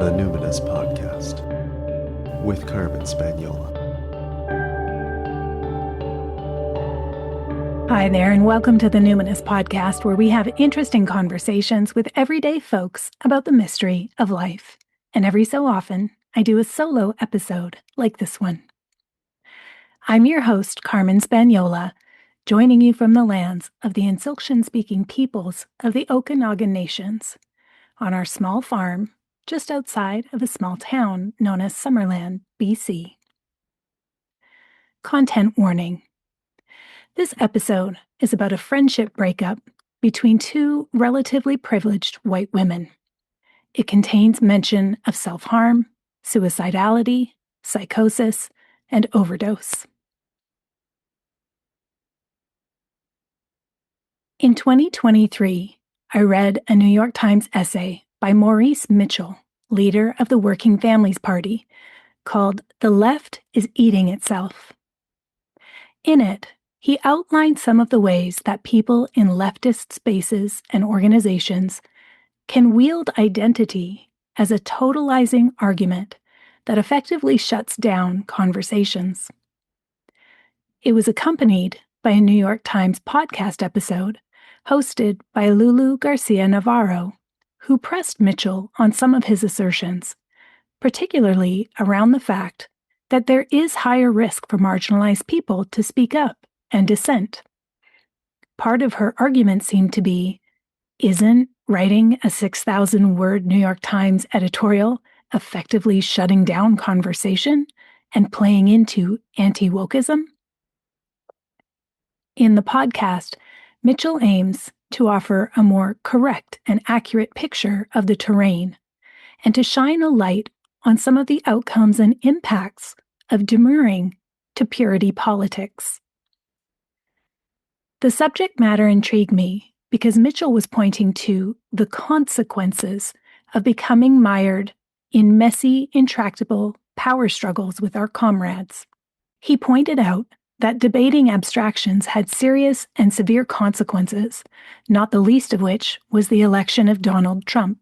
The Numinous Podcast with Carmen Spaniola. Hi there, and welcome to the Numinous Podcast, where we have interesting conversations with everyday folks about the mystery of life. And every so often, I do a solo episode like this one. I'm your host, Carmen Spaniola, joining you from the lands of the Insilkshin-speaking peoples of the Okanagan Nations, on our small farm just outside of a small town known as Summerland, BC. Content warning. This episode is about a friendship breakup between two relatively privileged white women. It contains mention of self-harm, suicidality, psychosis, and overdose. In 2023, I read a New York Times essay by Maurice Mitchell, leader of the Working Families Party, called "The Left is Eating Itself." In it, he outlined some of the ways that people in leftist spaces and organizations can wield identity as a totalizing argument that effectively shuts down conversations. It was accompanied by a New York Times podcast episode hosted by Lulu Garcia Navarro, who pressed Mitchell on some of his assertions, particularly around the fact that there is higher risk for marginalized people to speak up and dissent. Part of her argument seemed to be, isn't writing a 6,000-word New York Times editorial effectively shutting down conversation and playing into anti-wokeism? In the podcast, Mitchell aims to offer a more correct and accurate picture of the terrain and to shine a light on some of the outcomes and impacts of demurring to purity politics. The subject matter intrigued me because Mitchell was pointing to the consequences of becoming mired in messy, intractable power struggles with our comrades. He pointed out that debating abstractions had serious and severe consequences, not the least of which was the election of Donald Trump.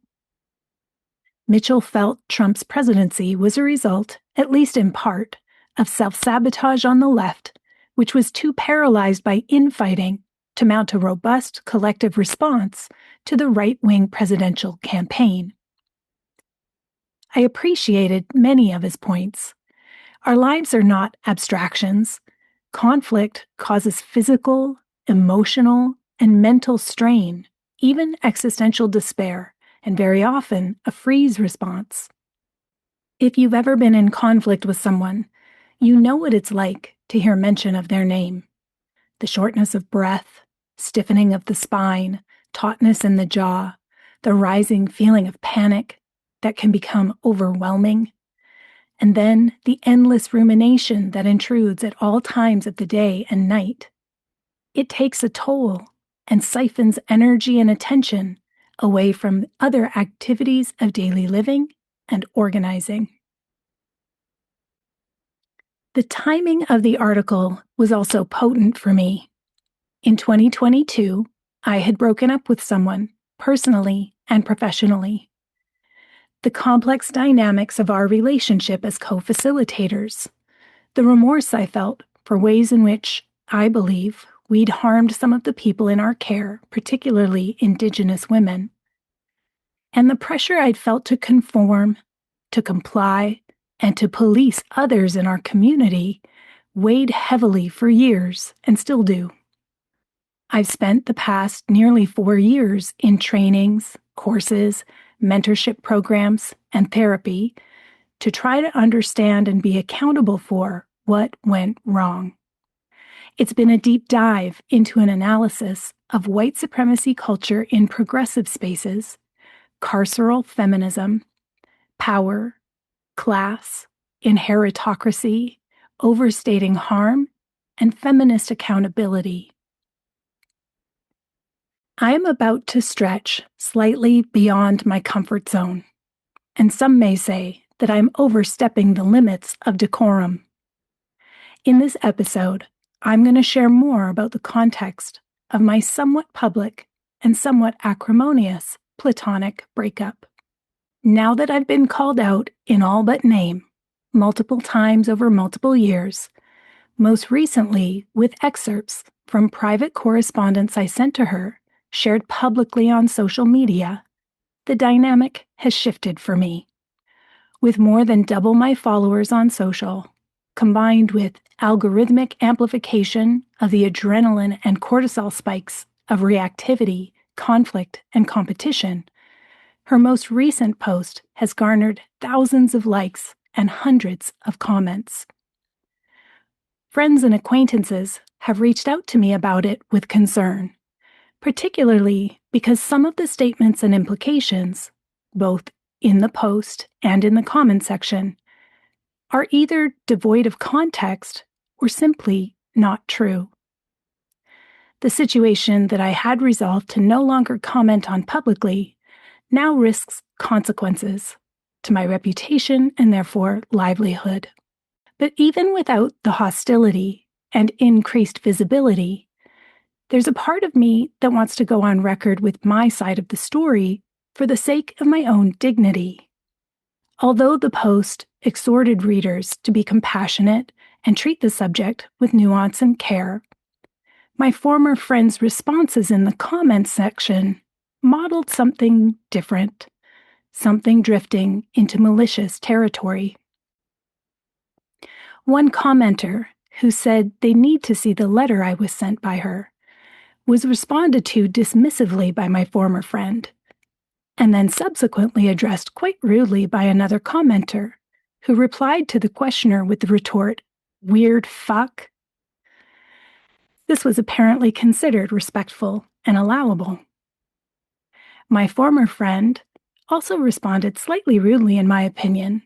Mitchell felt Trump's presidency was a result, at least in part, of self-sabotage on the left, which was too paralyzed by infighting to mount a robust collective response to the right-wing presidential campaign. I appreciated many of his points. Our lives are not abstractions. Conflict causes physical, emotional, and mental strain, even existential despair, and very often a freeze response. If you've ever been in conflict with someone, you know what it's like to hear mention of their name. The shortness of breath, stiffening of the spine, tautness in the jaw, the rising feeling of panic that can become overwhelming, and then the endless rumination that intrudes at all times of the day and night. It takes a toll and siphons energy and attention away from other activities of daily living and organizing. The timing of the article was also potent for me. In 2022, I had broken up with someone, personally and professionally. The complex dynamics of our relationship as co-facilitators, the remorse I felt for ways in which I believe we'd harmed some of the people in our care, particularly Indigenous women, and the pressure I'd felt to conform, to comply, and to police others in our community weighed heavily for years and still do. I've spent the past nearly 4 years in trainings, courses, mentorship programs, and therapy to try to understand and be accountable for what went wrong. It's been a deep dive into an analysis of white supremacy culture in progressive spaces, carceral feminism, power, class, inheritocracy, overstating harm, and feminist accountability. I am about to stretch slightly beyond my comfort zone, and some may say that I'm overstepping the limits of decorum. In this episode, I'm going to share more about the context of my somewhat public and somewhat acrimonious platonic breakup. Now that I've been called out in all but name, multiple times over multiple years, most recently with excerpts from private correspondence I sent to her, shared publicly on social media, the dynamic has shifted for me. With more than double my followers on social, combined with algorithmic amplification of the adrenaline and cortisol spikes of reactivity, conflict, and competition, her most recent post has garnered thousands of likes and hundreds of comments. Friends and acquaintances have reached out to me about it with concern, particularly because some of the statements and implications, both in the post and in the comment section, are either devoid of context or simply not true. The situation that I had resolved to no longer comment on publicly now risks consequences to my reputation and therefore livelihood. But even without the hostility and increased visibility, there's a part of me that wants to go on record with my side of the story for the sake of my own dignity. Although the post exhorted readers to be compassionate and treat the subject with nuance and care, my former friend's responses in the comments section modeled something different, something drifting into malicious territory. One commenter, who said they need to see the letter I was sent by her, was responded to dismissively by my former friend, and then subsequently addressed quite rudely by another commenter, who replied to the questioner with the retort, "Weird fuck." This was apparently considered respectful and allowable. My former friend also responded slightly rudely, in my opinion,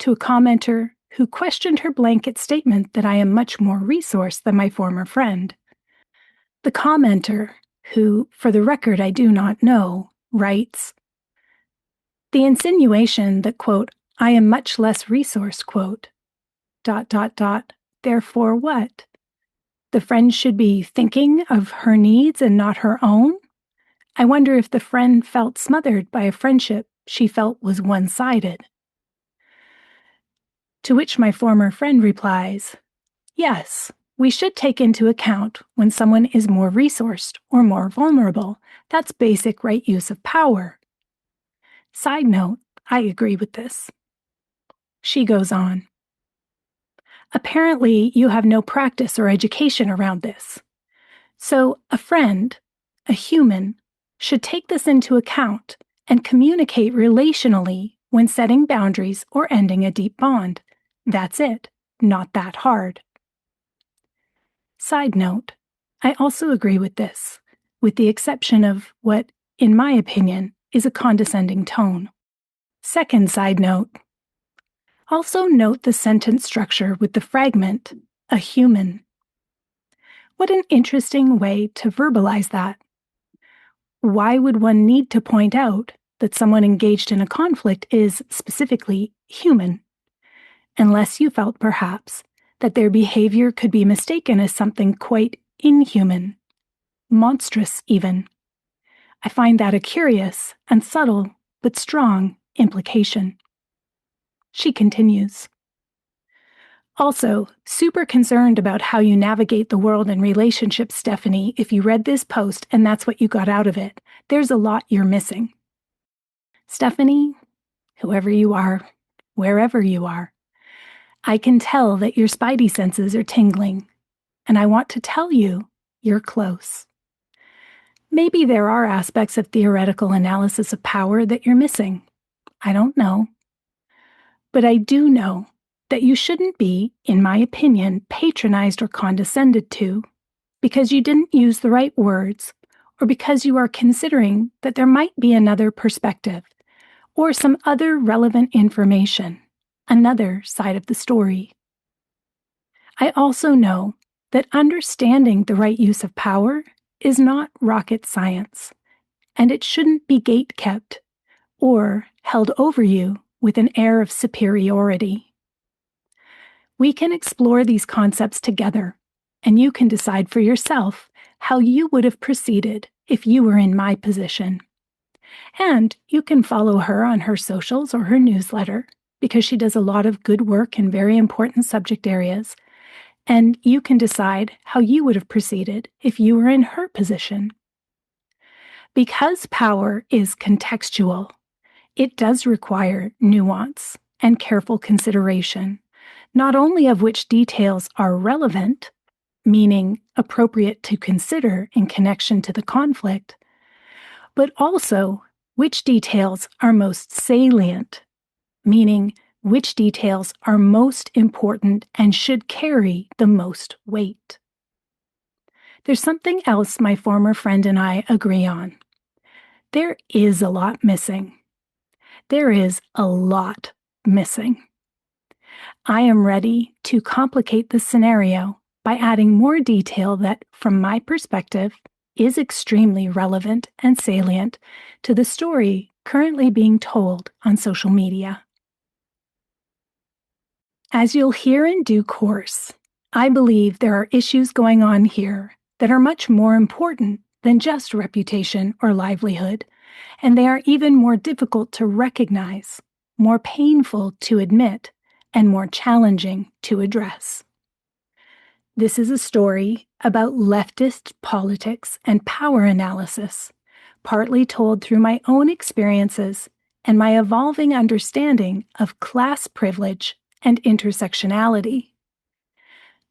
to a commenter who questioned her blanket statement that I am much more resourced than my former friend. The commenter, who, for the record, I do not know, writes, "The insinuation that, quote, I am much less resourced, quote, ... therefore what? The friend should be thinking of her needs and not her own? I wonder if the friend felt smothered by a friendship she felt was one-sided." To which my former friend replies, "Yes, we should take into account when someone is more resourced or more vulnerable. That's basic right use of power." Side note, I agree with this. She goes on, "Apparently, you have no practice or education around this. So a friend, a human, should take this into account and communicate relationally when setting boundaries or ending a deep bond. That's it, not that hard." Side note, I also agree with this, with the exception of what, in my opinion, is a condescending tone. Second side note, also note the sentence structure with the fragment, "a human." What an interesting way to verbalize that. Why would one need to point out that someone engaged in a conflict is specifically human, unless you felt perhaps that their behavior could be mistaken as something quite inhuman, monstrous even? I find that a curious and subtle but strong implication. She continues, "Also, super concerned about how you navigate the world and relationships, Stephanie, if you read this post and that's what you got out of it. There's a lot you're missing." Stephanie, whoever you are, wherever you are, I can tell that your spidey senses are tingling, and I want to tell you you're close. Maybe there are aspects of theoretical analysis of power that you're missing. I don't know. But I do know that you shouldn't be, in my opinion, patronized or condescended to because you didn't use the right words or because you are considering that there might be another perspective or some other relevant information, another side of the story. I also know that understanding the right use of power is not rocket science, and it shouldn't be gate-kept or held over you with an air of superiority. We can explore these concepts together, and you can decide for yourself how you would have proceeded if you were in my position. And you can follow her on her socials or her newsletter because she does a lot of good work in very important subject areas. And you can decide how you would have proceeded if you were in her position. Because power is contextual, it does require nuance and careful consideration, not only of which details are relevant, meaning appropriate to consider in connection to the conflict, but also which details are most salient, meaning which details are most important and should carry the most weight. There's something else my former friend and I agree on. There is a lot missing. There is a lot missing. I am ready to complicate the scenario by adding more detail that, from my perspective, is extremely relevant and salient to the story currently being told on social media. As you'll hear in due course, I believe there are issues going on here that are much more important than just reputation or livelihood, and they are even more difficult to recognize, more painful to admit, and more challenging to address. This is a story about leftist politics and power analysis, partly told through my own experiences and my evolving understanding of class privilege and intersectionality.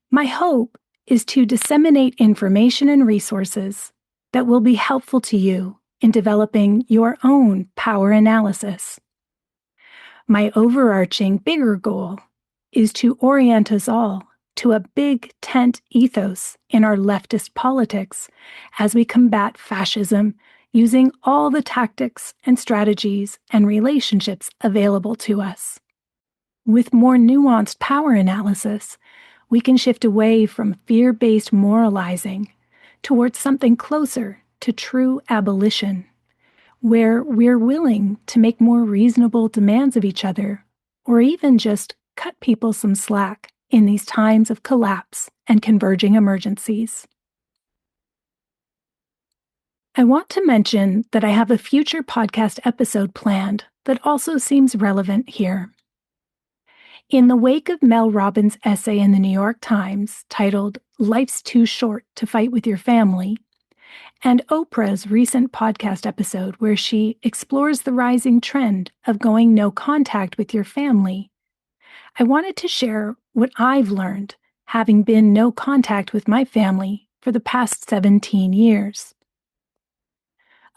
My hope is to disseminate information and resources that will be helpful to you in developing your own power analysis. My overarching, bigger goal is to orient us all to a big tent ethos in our leftist politics as we combat fascism using all the tactics and strategies and relationships available to us. With more nuanced power analysis, we can shift away from fear-based moralizing towards something closer to true abolition, where we're willing to make more reasonable demands of each other, or even just cut people some slack in these times of collapse and converging emergencies. I want to mention that I have a future podcast episode planned that also seems relevant here. In the wake of Mel Robbins' essay in the New York Times titled "Life's Too Short to Fight with Your Family," and Oprah's recent podcast episode where she explores the rising trend of going no contact with your family, I wanted to share what I've learned having been no contact with my family for the past 17 years.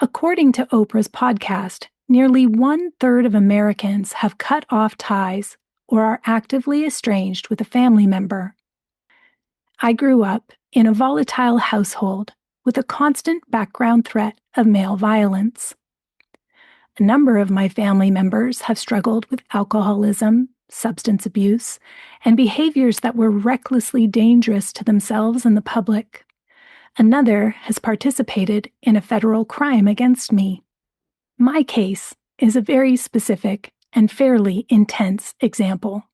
According to Oprah's podcast, nearly 1/3 of Americans have cut off ties or are actively estranged with a family member. I grew up in a volatile household with a constant background threat of male violence. A number of my family members have struggled with alcoholism, substance abuse, and behaviors that were recklessly dangerous to themselves and the public. Another has participated in a federal crime against me. My case is a very specific and fairly intense example.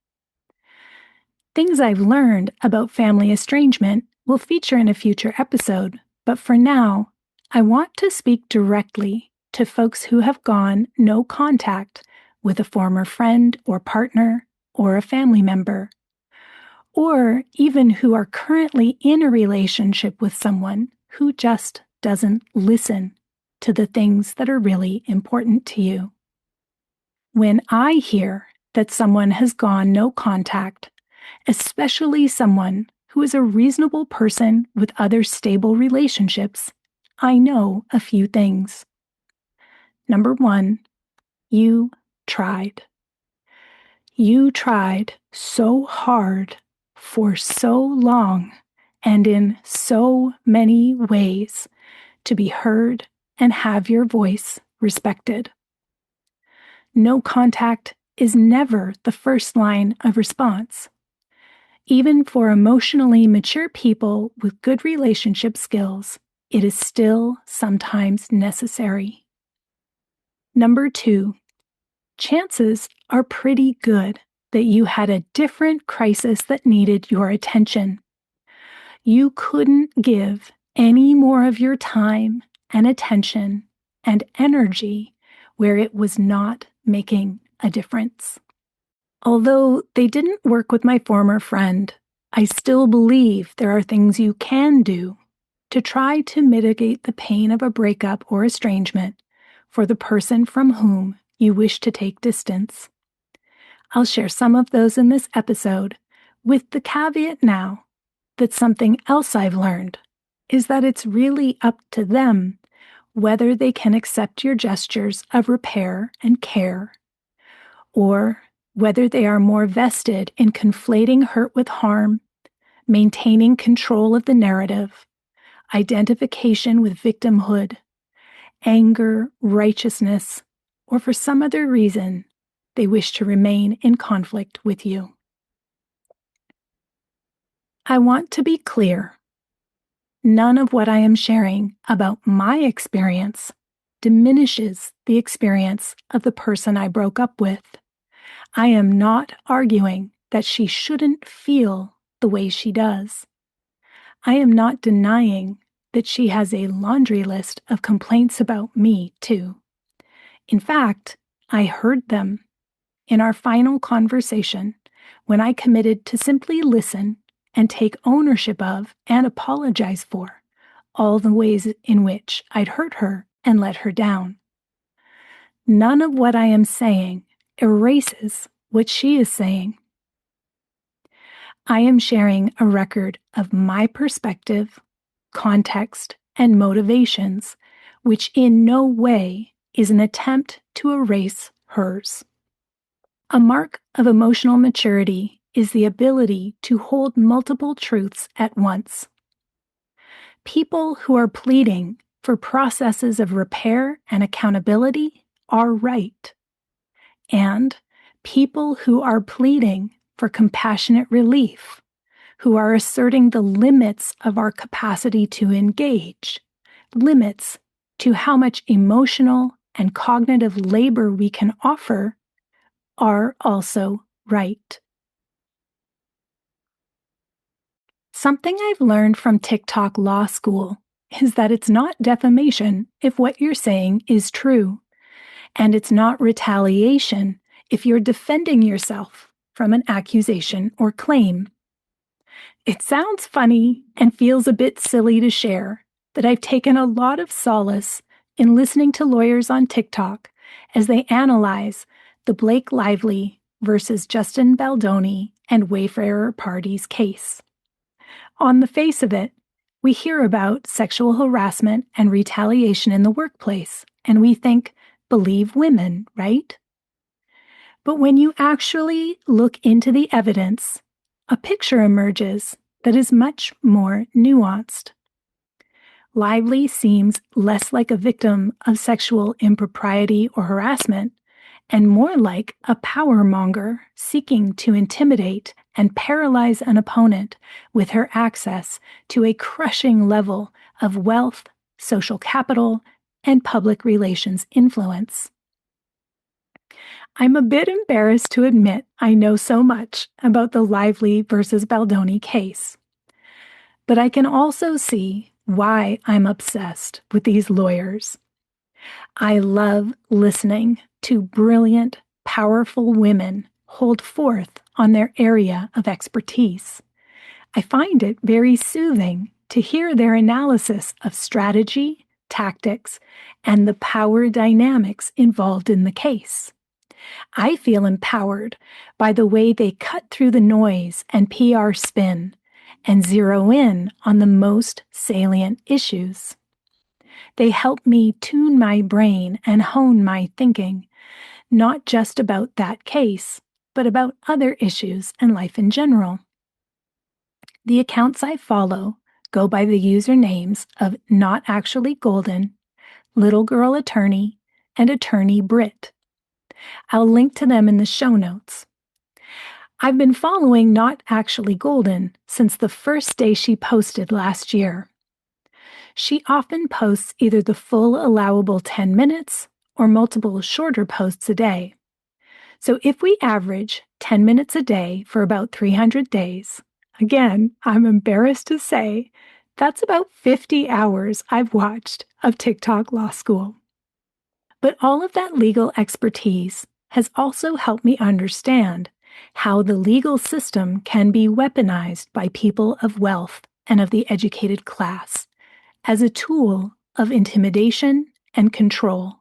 Things I've learned about family estrangement will feature in a future episode, but for now, I want to speak directly to folks who have gone no contact with a former friend or partner or a family member, or even who are currently in a relationship with someone who just doesn't listen to the things that are really important to you. When I hear that someone has gone no contact, especially someone who is a reasonable person with other stable relationships, I know a few things. Number one, you tried. You tried so hard for so long and in so many ways to be heard and have your voice respected. No contact is never the first line of response. Even for emotionally mature people with good relationship skills, it is still sometimes necessary. Number two, chances are pretty good that you had a different crisis that needed your attention. You couldn't give any more of your time and attention and energy where it was not making a difference. Although they didn't work with my former friend, I still believe there are things you can do to try to mitigate the pain of a breakup or estrangement for the person from whom you wish to take distance. I'll share some of those in this episode, with the caveat now that something else I've learned is that it's really up to them whether they can accept your gestures of repair and care, or whether they are more vested in conflating hurt with harm, maintaining control of the narrative, identification with victimhood, anger, righteousness, or for some other reason, they wish to remain in conflict with you. I want to be clear. None of what I am sharing about my experience diminishes the experience of the person I broke up with. I am not arguing that she shouldn't feel the way she does. I am not denying that she has a laundry list of complaints about me, too. In fact, I heard them in our final conversation when I committed to simply listen and take ownership of and apologize for all the ways in which I'd hurt her and let her down. None of what I am saying erases what she is saying. I am sharing a record of my perspective, context, and motivations, which in no way is an attempt to erase hers. A mark of emotional maturity is the ability to hold multiple truths at once. People who are pleading for processes of repair and accountability are right. And people who are pleading for compassionate relief, who are asserting the limits of our capacity to engage, limits to how much emotional and cognitive labor we can offer, are also right. Something I've learned from TikTok law school is that it's not defamation if what you're saying is true, and it's not retaliation if you're defending yourself from an accusation or claim. It sounds funny and feels a bit silly to share that I've taken a lot of solace in listening to lawyers on TikTok as they analyze the Blake Lively versus Justin Baldoni and Wayfarer parties case. On the face of it, we hear about sexual harassment and retaliation in the workplace, and we think, believe women, right? But when you actually look into the evidence, a picture emerges that is much more nuanced. Lively seems less like a victim of sexual impropriety or harassment and more like a power monger seeking to intimidate and paralyze an opponent with her access to a crushing level of wealth, social capital, and public relations influence. I'm a bit embarrassed to admit I know so much about the Lively versus Baldoni case, but I can also see why I'm obsessed with these lawyers. I love listening to brilliant, powerful women hold forth on their area of expertise. I find it very soothing to hear their analysis of strategy, tactics, and the power dynamics involved in the case. I feel empowered by the way they cut through the noise and PR spin and zero in on the most salient issues. They help me tune my brain and hone my thinking, not just about that case, but about other issues and life in general. The accounts I follow go by the usernames of Not Actually Golden, Little Girl Attorney, and Attorney Brit. I'll link to them in the show notes. I've been following Not Actually Golden since the first day she posted last year. She often posts either the full allowable 10 minutes or multiple shorter posts a day. So if we average 10 minutes a day for about 300 days, again, I'm embarrassed to say, that's about 50 hours I've watched of TikTok Law School. But all of that legal expertise has also helped me understand how the legal system can be weaponized by people of wealth and of the educated class as a tool of intimidation and control.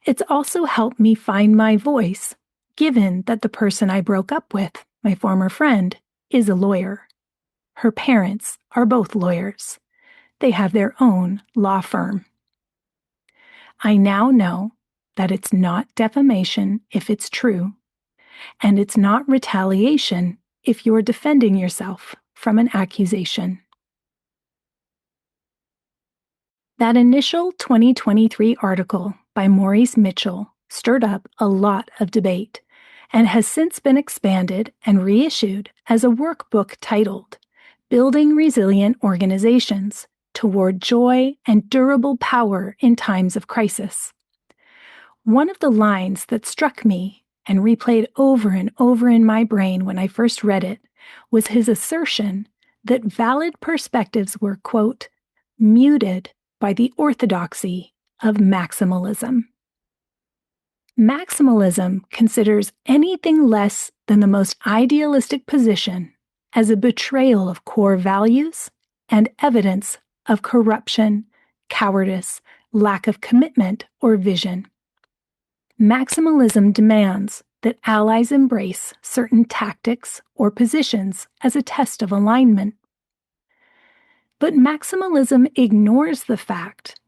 It's also helped me find my voice, given that the person I broke up with, my former friend, is a lawyer. Her parents are both lawyers. They have their own law firm. I now know that it's not defamation if it's true, and it's not retaliation if you're defending yourself from an accusation. That initial 2023 article by Maurice Mitchell stirred up a lot of debate and has since been expanded and reissued as a workbook titled Building Resilient Organizations Toward Joy and Durable Power in Times of Crisis. One of the lines that struck me and replayed over and over in my brain when I first read it was his assertion that valid perspectives were, quote, muted by the orthodoxy of maximalism. Maximalism considers anything less than the most idealistic position as a betrayal of core values and evidence of corruption, cowardice, lack of commitment, or vision. Maximalism demands that allies embrace certain tactics or positions as a test of alignment. But maximalism ignores the fact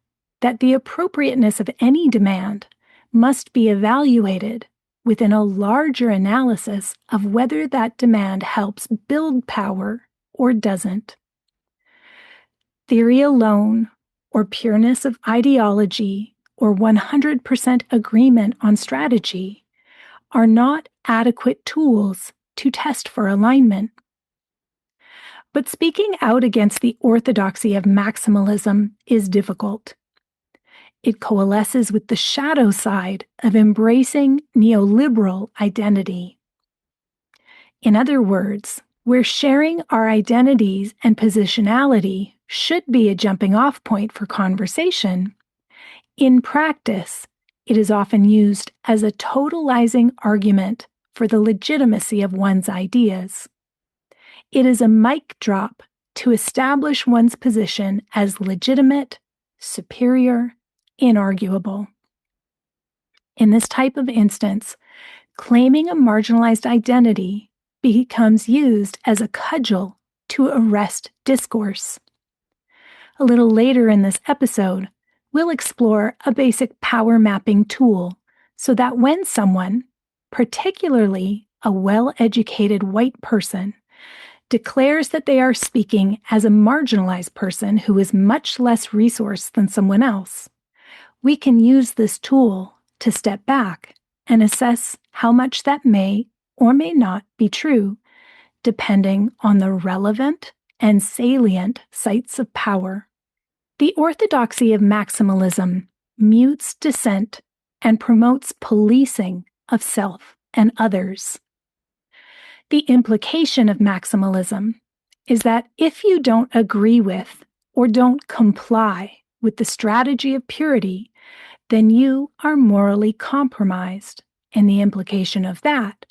that the appropriateness of any demand must be evaluated within a larger analysis of whether that demand helps build power or doesn't. Theory alone, or pureness of ideology, or 100% agreement on strategy are not adequate tools to test for alignment. But speaking out against the orthodoxy of maximalism is difficult. It coalesces with the shadow side of embracing neoliberal identity. In other words, where sharing our identities and positionality should be a jumping-off point for conversation, in practice, it is often used as a totalizing argument for the legitimacy of one's ideas. It is a mic drop to establish one's position as legitimate, superior, inarguable. In this type of instance, claiming a marginalized identity becomes used as a cudgel to arrest discourse. A little later in this episode, we'll explore a basic power mapping tool so that when someone, particularly a well-educated white person, declares that they are speaking as a marginalized person who is much less resourced than someone else, we can use this tool to step back and assess how much that may or may not be true, depending on the relevant and salient sites of power. The orthodoxy of maximalism mutes dissent and promotes policing of self and others. The implication of maximalism is that if you don't agree with or don't comply with the strategy of purity, then you are morally compromised, and the implication of that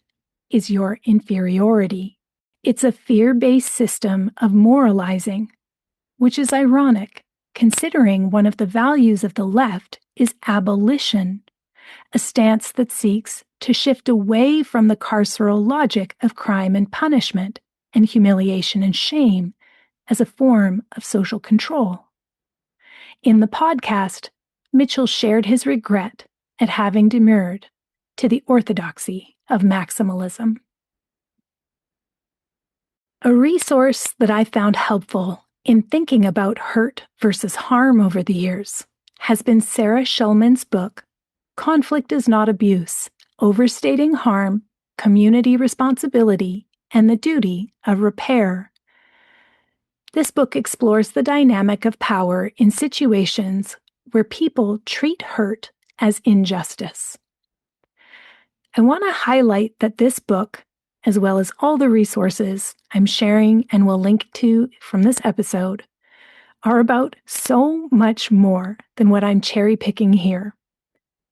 is your inferiority. It's a fear-based system of moralizing, which is ironic, considering one of the values of the left is abolition, a stance that seeks to shift away from the carceral logic of crime and punishment and humiliation and shame as a form of social control. In the podcast, Mitchell shared his regret at having demurred to the orthodoxy of maximalism. A resource that I found helpful in thinking about hurt versus harm over the years has been Sarah Schulman's book, Conflict is Not Abuse: Overstating Harm, Community Responsibility, and the Duty of Repair. This book explores the dynamic of power in situations where people treat hurt as injustice. I want to highlight that this book, as well as all the resources I'm sharing and will link to from this episode, are about so much more than what I'm cherry-picking here.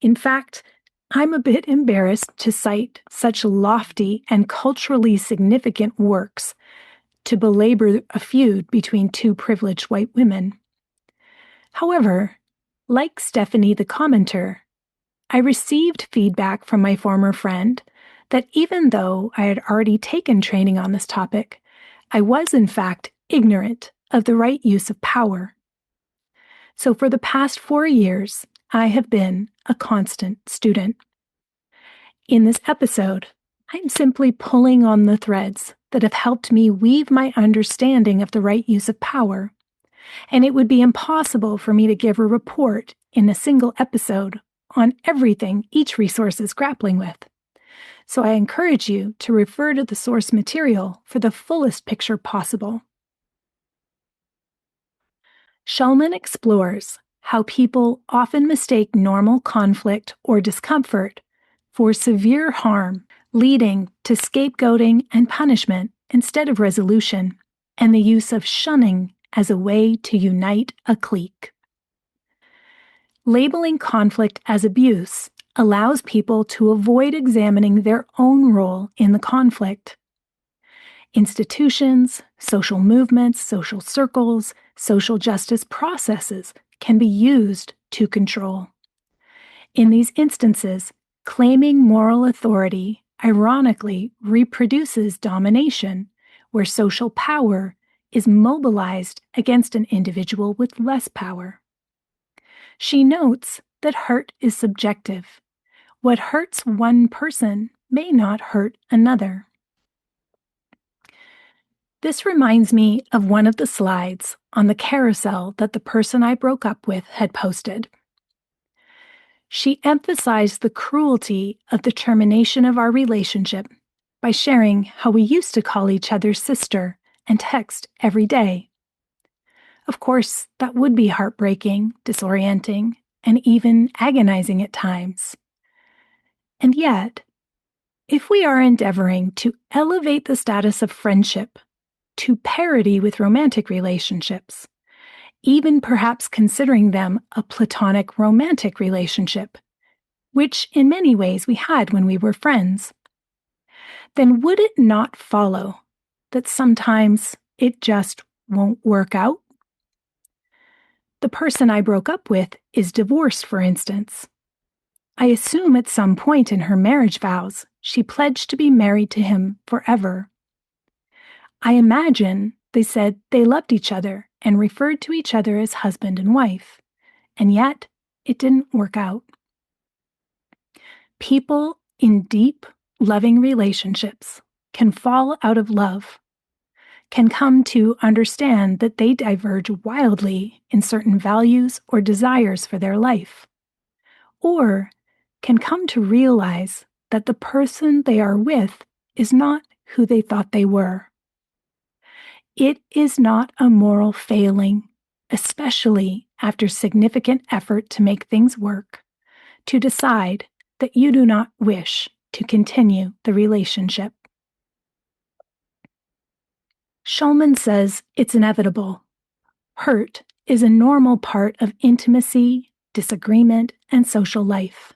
In fact, I'm a bit embarrassed to cite such lofty and culturally significant works to belabor a feud between two privileged white women. However, like Stephanie the commenter, I received feedback from my former friend that even though I had already taken training on this topic, I was in fact ignorant of the right use of power. So for the past 4 years, I have been a constant student. In this episode, I'm simply pulling on the threads that have helped me weave my understanding of the right use of power, and it would be impossible for me to give a report in a single episode on everything each resource is grappling with. So I encourage you to refer to the source material for the fullest picture possible. Shulman explores how people often mistake normal conflict or discomfort for severe harm, leading to scapegoating and punishment instead of resolution, and the use of shunning as a way to unite a clique. Labeling conflict as abuse allows people to avoid examining their own role in the conflict. Institutions, social movements, social circles, social justice processes can be used to control. In these instances, claiming moral authority ironically reproduces domination, where social power is mobilized against an individual with less power. She notes that hurt is subjective. What hurts one person may not hurt another. This reminds me of one of the slides on the carousel that the person I broke up with had posted. She emphasized the cruelty of the termination of our relationship by sharing how we used to call each other sister and text every day. Of course, that would be heartbreaking, disorienting, and even agonizing at times. And yet, if we are endeavoring to elevate the status of friendship to parity with romantic relationships, even perhaps considering them a platonic romantic relationship, which in many ways we had when we were friends, then would it not follow that sometimes it just won't work out? The person I broke up with is divorced, for instance. I assume at some point in her marriage vows, she pledged to be married to him forever. I imagine they said they loved each other and referred to each other as husband and wife, and yet it didn't work out. People in deep, loving relationships can fall out of love, can come to understand that they diverge wildly in certain values or desires for their life, or can come to realize that the person they are with is not who they thought they were. It is not a moral failing, especially after significant effort to make things work, to decide that you do not wish to continue the relationship. Shulman says it's inevitable. Hurt is a normal part of intimacy, disagreement, and social life.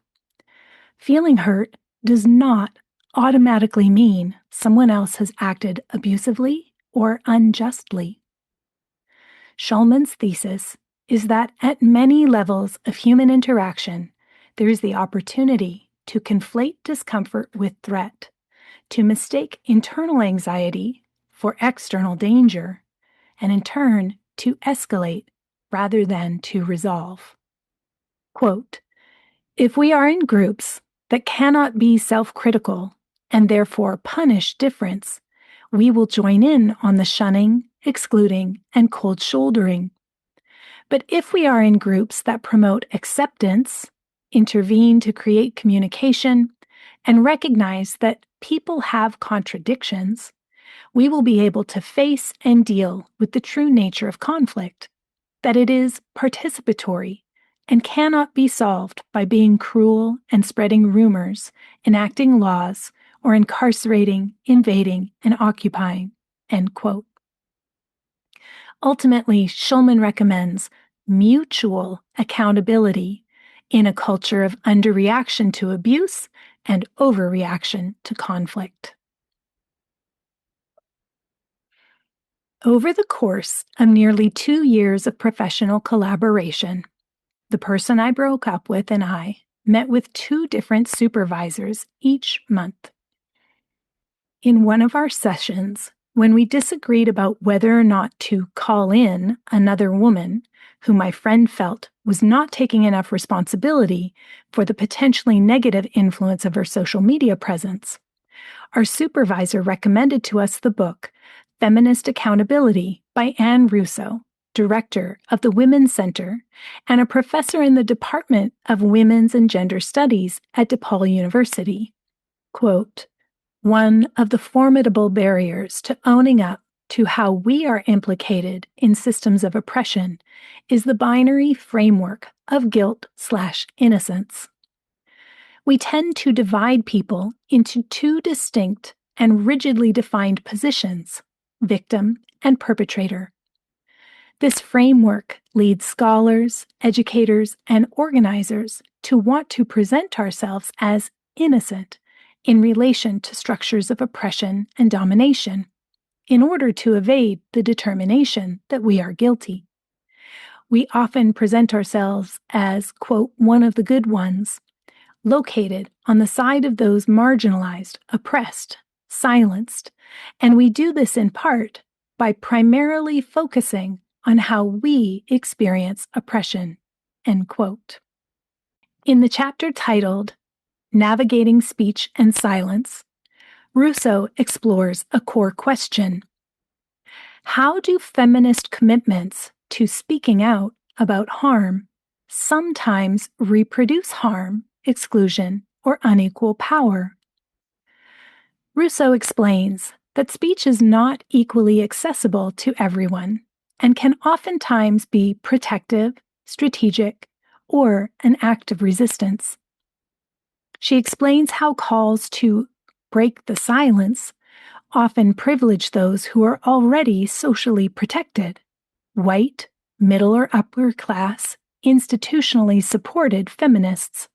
Feeling hurt does not automatically mean someone else has acted abusively or unjustly. Shulman's thesis is that at many levels of human interaction, there is the opportunity to conflate discomfort with threat, to mistake internal anxiety for external danger, and in turn, to escalate rather than to resolve. Quote, "If we are in groups that cannot be self-critical and therefore punish difference, we will join in on the shunning, excluding, and cold shouldering. But if we are in groups that promote acceptance, intervene to create communication, and recognize that people have contradictions, we will be able to face and deal with the true nature of conflict, that it is participatory and cannot be solved by being cruel and spreading rumors, enacting laws, or incarcerating, invading, and occupying." End quote. Ultimately, Shulman recommends mutual accountability in a culture of underreaction to abuse and overreaction to conflict. Over the course of nearly 2 years of professional collaboration, the person I broke up with and I met with 2 different supervisors each month. In one of our sessions, when we disagreed about whether or not to call in another woman who my friend felt was not taking enough responsibility for the potentially negative influence of her social media presence, our supervisor recommended to us the book Feminist Accountability by Anne Russo, director of the Women's Center and a professor in the Department of Women's and Gender Studies at DePaul University. Quote, "One of the formidable barriers to owning up to how we are implicated in systems of oppression is the binary framework of guilt/innocence. We tend to divide people into 2 distinct and rigidly defined positions, victim and perpetrator. This framework leads scholars, educators, and organizers to want to present ourselves as innocent in relation to structures of oppression and domination, in order to evade the determination that we are guilty. We often present ourselves as, quote, one of the good ones, located on the side of those marginalized, oppressed, silenced, and we do this in part by primarily focusing on how we experience oppression," end quote. In the chapter titled Navigating Speech and Silence, Russo explores a core question. How do feminist commitments to speaking out about harm sometimes reproduce harm, exclusion, or unequal power? Russo explains that speech is not equally accessible to everyone and can oftentimes be protective, strategic, or an act of resistance. She explains how calls to break the silence often privilege those who are already socially protected, white, middle or upper class, institutionally supported feminists,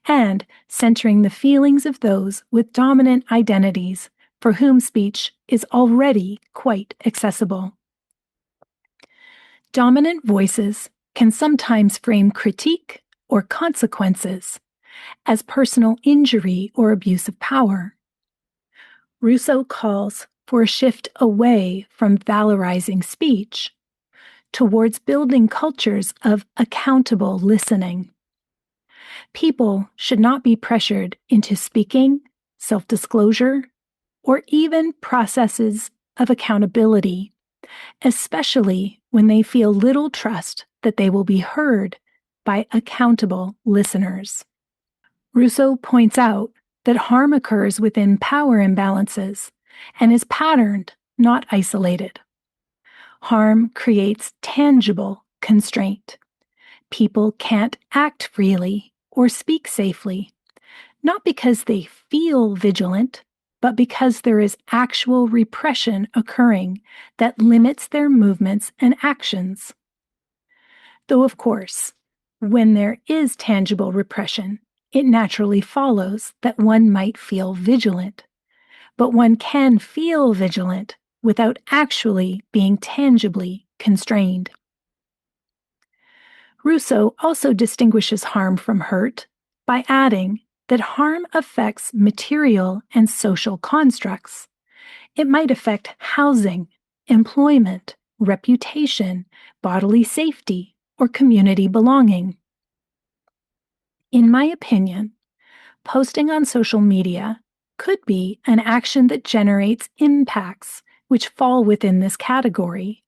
and centering the feelings of those with dominant identities for whom speech is already quite accessible. Dominant voices can sometimes frame critique or consequences as personal injury or abuse of power. Russo calls for a shift away from valorizing speech towards building cultures of accountable listening. People should not be pressured into speaking, self-disclosure, or even processes of accountability, especially when they feel little trust that they will be heard by accountable listeners. Russo points out that harm occurs within power imbalances and is patterned, not isolated. Harm creates tangible constraint. People can't act freely or speak safely, not because they feel vigilant, but because there is actual repression occurring that limits their movements and actions. Though, of course, when there is tangible repression, it naturally follows that one might feel vigilant. But one can feel vigilant without actually being tangibly constrained. Russo also distinguishes harm from hurt by adding that harm affects material and social constructs. It might affect housing, employment, reputation, bodily safety, or community belonging. In my opinion, posting on social media could be an action that generates impacts which fall within this category,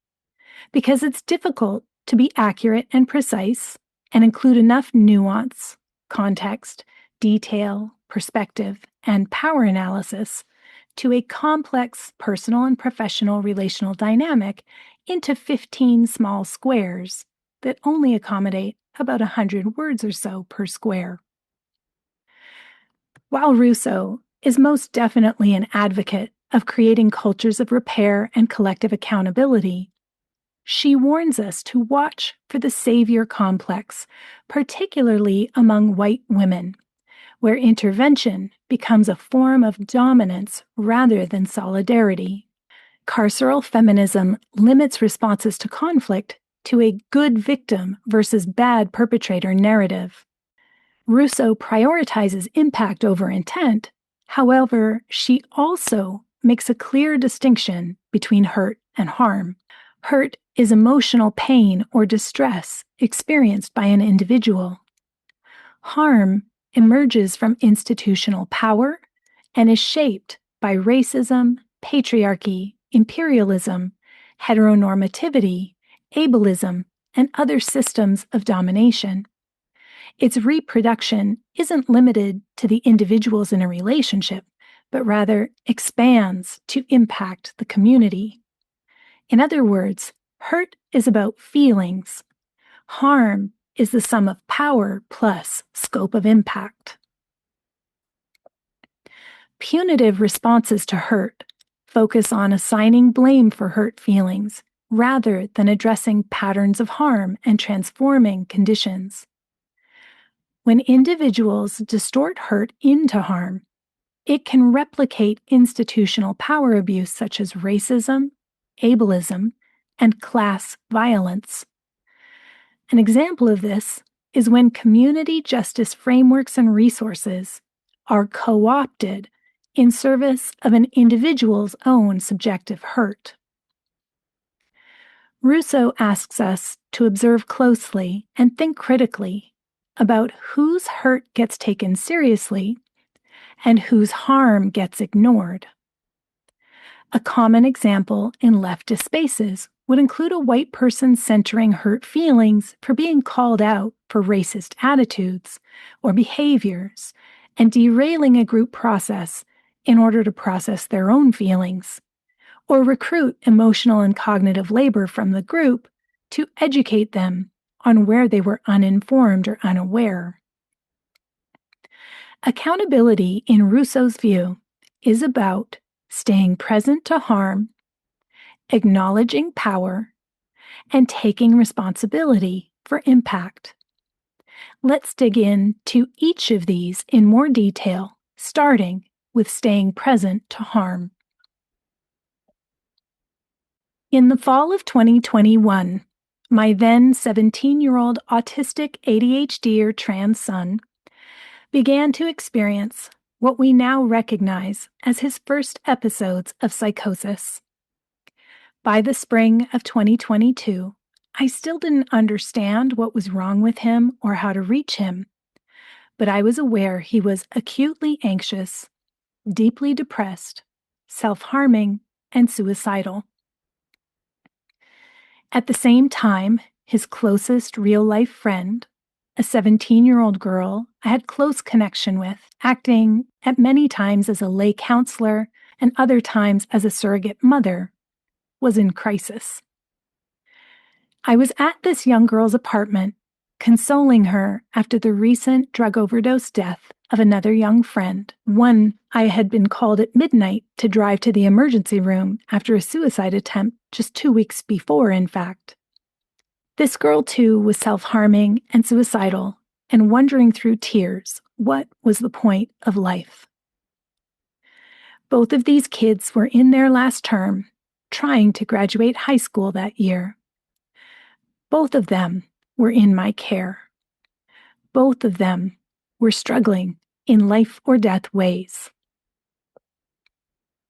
because it's difficult to be accurate and precise and include enough nuance, context, detail, perspective, and power analysis to a complex personal and professional relational dynamic into 15 small squares that only accommodate about 100 words or so per square. While Russo is most definitely an advocate of creating cultures of repair and collective accountability, she warns us to watch for the savior complex, particularly among white women, where intervention becomes a form of dominance rather than solidarity. Carceral feminism limits responses to conflict to a good victim versus bad perpetrator narrative. Rousseau prioritizes impact over intent. However, she also makes a clear distinction between hurt and harm. Hurt is emotional pain or distress experienced by an individual. Harm emerges from institutional power and is shaped by racism, patriarchy, imperialism, heteronormativity, ableism, and other systems of domination. Its reproduction isn't limited to the individuals in a relationship, but rather expands to impact the community. In other words, hurt is about feelings. Harm is the sum of power plus scope of impact. Punitive responses to hurt focus on assigning blame for hurt feelings rather than addressing patterns of harm and transforming conditions. When individuals distort hurt into harm, it can replicate institutional power abuse such as racism, ableism, and class violence. An example of this is when community justice frameworks and resources are co-opted in service of an individual's own subjective hurt. Rousseau asks us to observe closely and think critically about whose hurt gets taken seriously and whose harm gets ignored. A common example in leftist spaces would include a white person centering hurt feelings for being called out for racist attitudes or behaviors and derailing a group process in order to process their own feelings, or recruit emotional and cognitive labor from the group to educate them on where they were uninformed or unaware. Accountability, in Rousseau's view, is about staying present to harm, acknowledging power, and taking responsibility for impact. Let's dig into each of these in more detail, starting with staying present to harm. In the fall of 2021, my then 17-year-old autistic ADHD trans son began to experience what we now recognize as his first episodes of psychosis. By the spring of 2022, I still didn't understand what was wrong with him or how to reach him, but I was aware he was acutely anxious, deeply depressed, self-harming, and suicidal. At the same time, his closest real-life friend, a 17-year-old girl I had close connection with, acting at many times as a lay counselor and other times as a surrogate mother, was in crisis. I was at this young girl's apartment, consoling her after the recent drug overdose death of another young friend, one I had been called at midnight to drive to the emergency room after a suicide attempt just 2 weeks before, in fact. This girl, too, was self-harming and suicidal and wondering through tears what was the point of life. Both of these kids were in their last term, trying to graduate high school that year. Both of them were in my care. Both of them were struggling in life or death ways.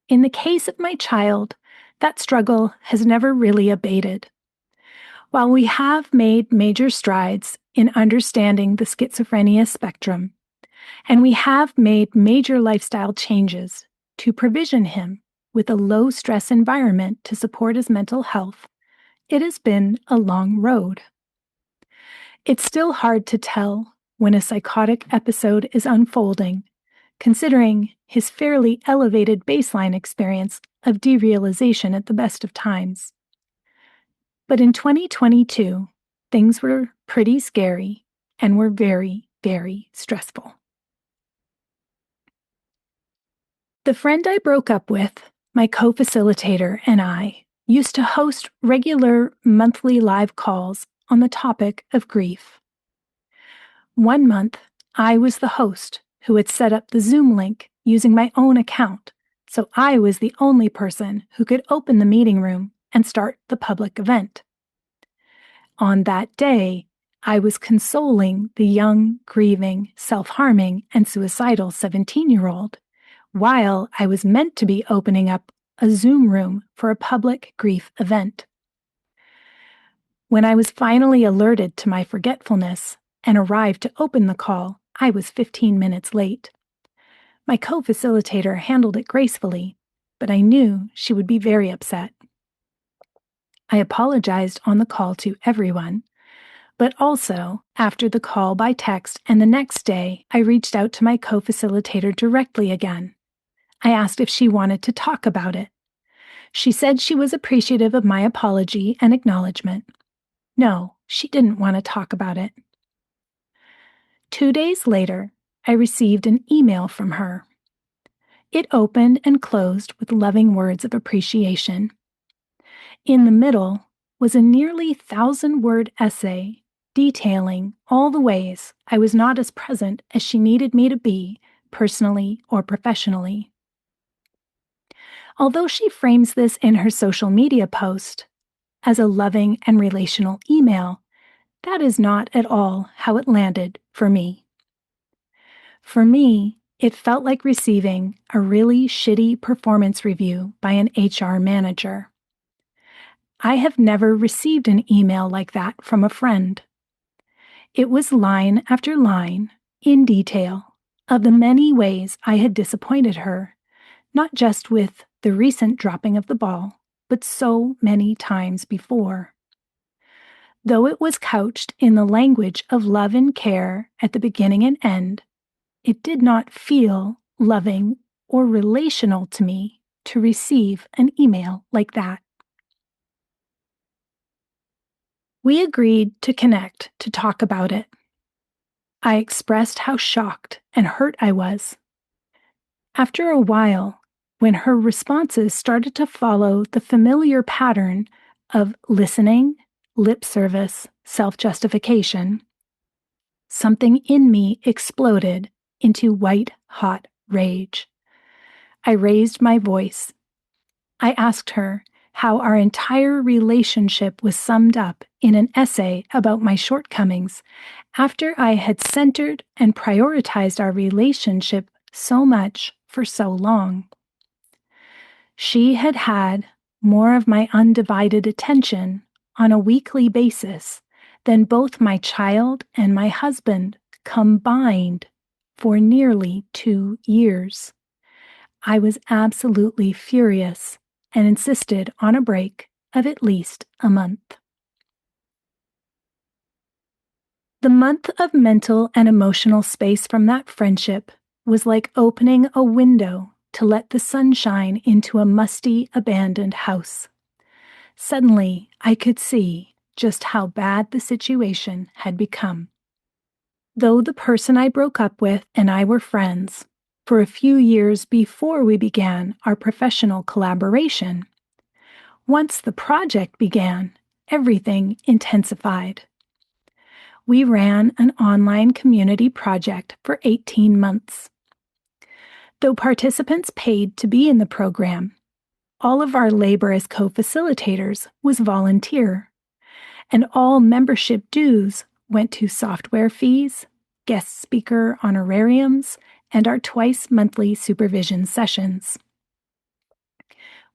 In the case of my child, that struggle has never really abated. While we have made major strides in understanding the schizophrenia spectrum, and we have made major lifestyle changes to provision him with a low-stress environment to support his mental health, it has been a long road. It's still hard to tell when a psychotic episode is unfolding, considering his fairly elevated baseline experience of derealization at the best of times. But in 2022, things were pretty scary and were very, very stressful. The friend I broke up with, my co-facilitator, and I used to host regular monthly live calls on the topic of grief. One month, I was the host who had set up the Zoom link using my own account, so I was the only person who could open the meeting room and start the public event. On that day, I was consoling the young, grieving, self-harming, and suicidal 17-year-old, while I was meant to be opening up a Zoom room for a public grief event. When I was finally alerted to my forgetfulness and arrived to open the call, I was 15 minutes late. My co-facilitator handled it gracefully, but I knew she would be very upset. I apologized on the call to everyone, but also after the call by text, and the next day I reached out to my co-facilitator directly again. I asked if she wanted to talk about it. She said she was appreciative of my apology and acknowledgement. No, she didn't want to talk about it. 2 days later, I received an email from her. It opened and closed with loving words of appreciation. In the middle was a nearly 1,000-word essay detailing all the ways I was not as present as she needed me to be, personally or professionally. Although she frames this in her social media post as a loving and relational email, that is not at all how it landed for me. For me, it felt like receiving a really shitty performance review by an HR manager. I have never received an email like that from a friend. It was line after line, in detail, of the many ways I had disappointed her, not just with the recent dropping of the ball, but so many times before. Though it was couched in the language of love and care at the beginning and end, it did not feel loving or relational to me to receive an email like that. We agreed to connect to talk about it. I expressed how shocked and hurt I was. After a while, when her responses started to follow the familiar pattern of listening, lip service, self-justification, something in me exploded into white-hot rage. I raised my voice. I asked her how our entire relationship was summed up in an essay about my shortcomings after I had centered and prioritized our relationship so much for so long. She had had more of my undivided attention on a weekly basis than both my child and my husband combined for nearly 2 years. I was absolutely furious and insisted on a break of at least a month. The month of mental and emotional space from that friendship was like opening a window to let the sunshine into a musty, abandoned house. Suddenly, I could see just how bad the situation had become. Though the person I broke up with and I were friends for a few years before we began our professional collaboration, once the project began, everything intensified. We ran an online community project for 18 months. Though participants paid to be in the program, all of our labor as co-facilitators was volunteer, and all membership dues went to software fees, guest speaker honorariums, and our twice-monthly supervision sessions.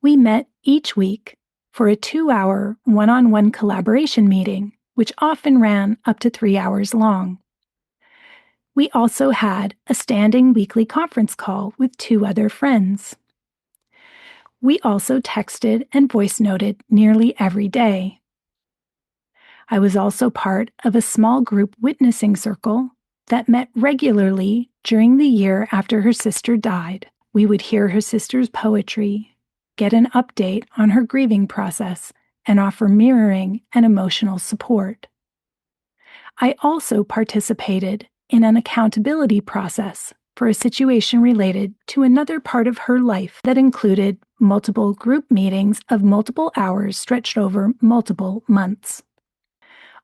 We met each week for a 2-hour one-on-one collaboration meeting, which often ran up to 3 hours long. We also had a standing weekly conference call with 2 other friends. We also texted and voice noted nearly every day. I was also part of a small group witnessing circle that met regularly during the year after her sister died. We would hear her sister's poetry, get an update on her grieving process, and offer mirroring and emotional support. I also participated in an accountability process for a situation related to another part of her life that included multiple group meetings of multiple hours stretched over multiple months.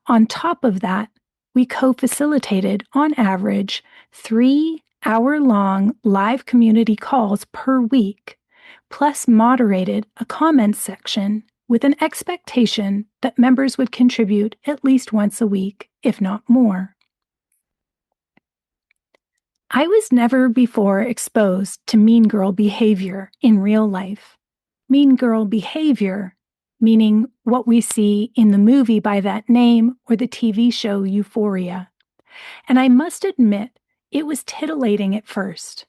On top of that, we co-facilitated, on average, 3-hour-long live community calls per week, plus moderated a comments section with an expectation that members would contribute at least once a week, if not more. I was never before exposed to mean girl behavior in real life. Mean girl behavior, meaning what we see in the movie by that name or the TV show Euphoria. And I must admit, it was titillating at first.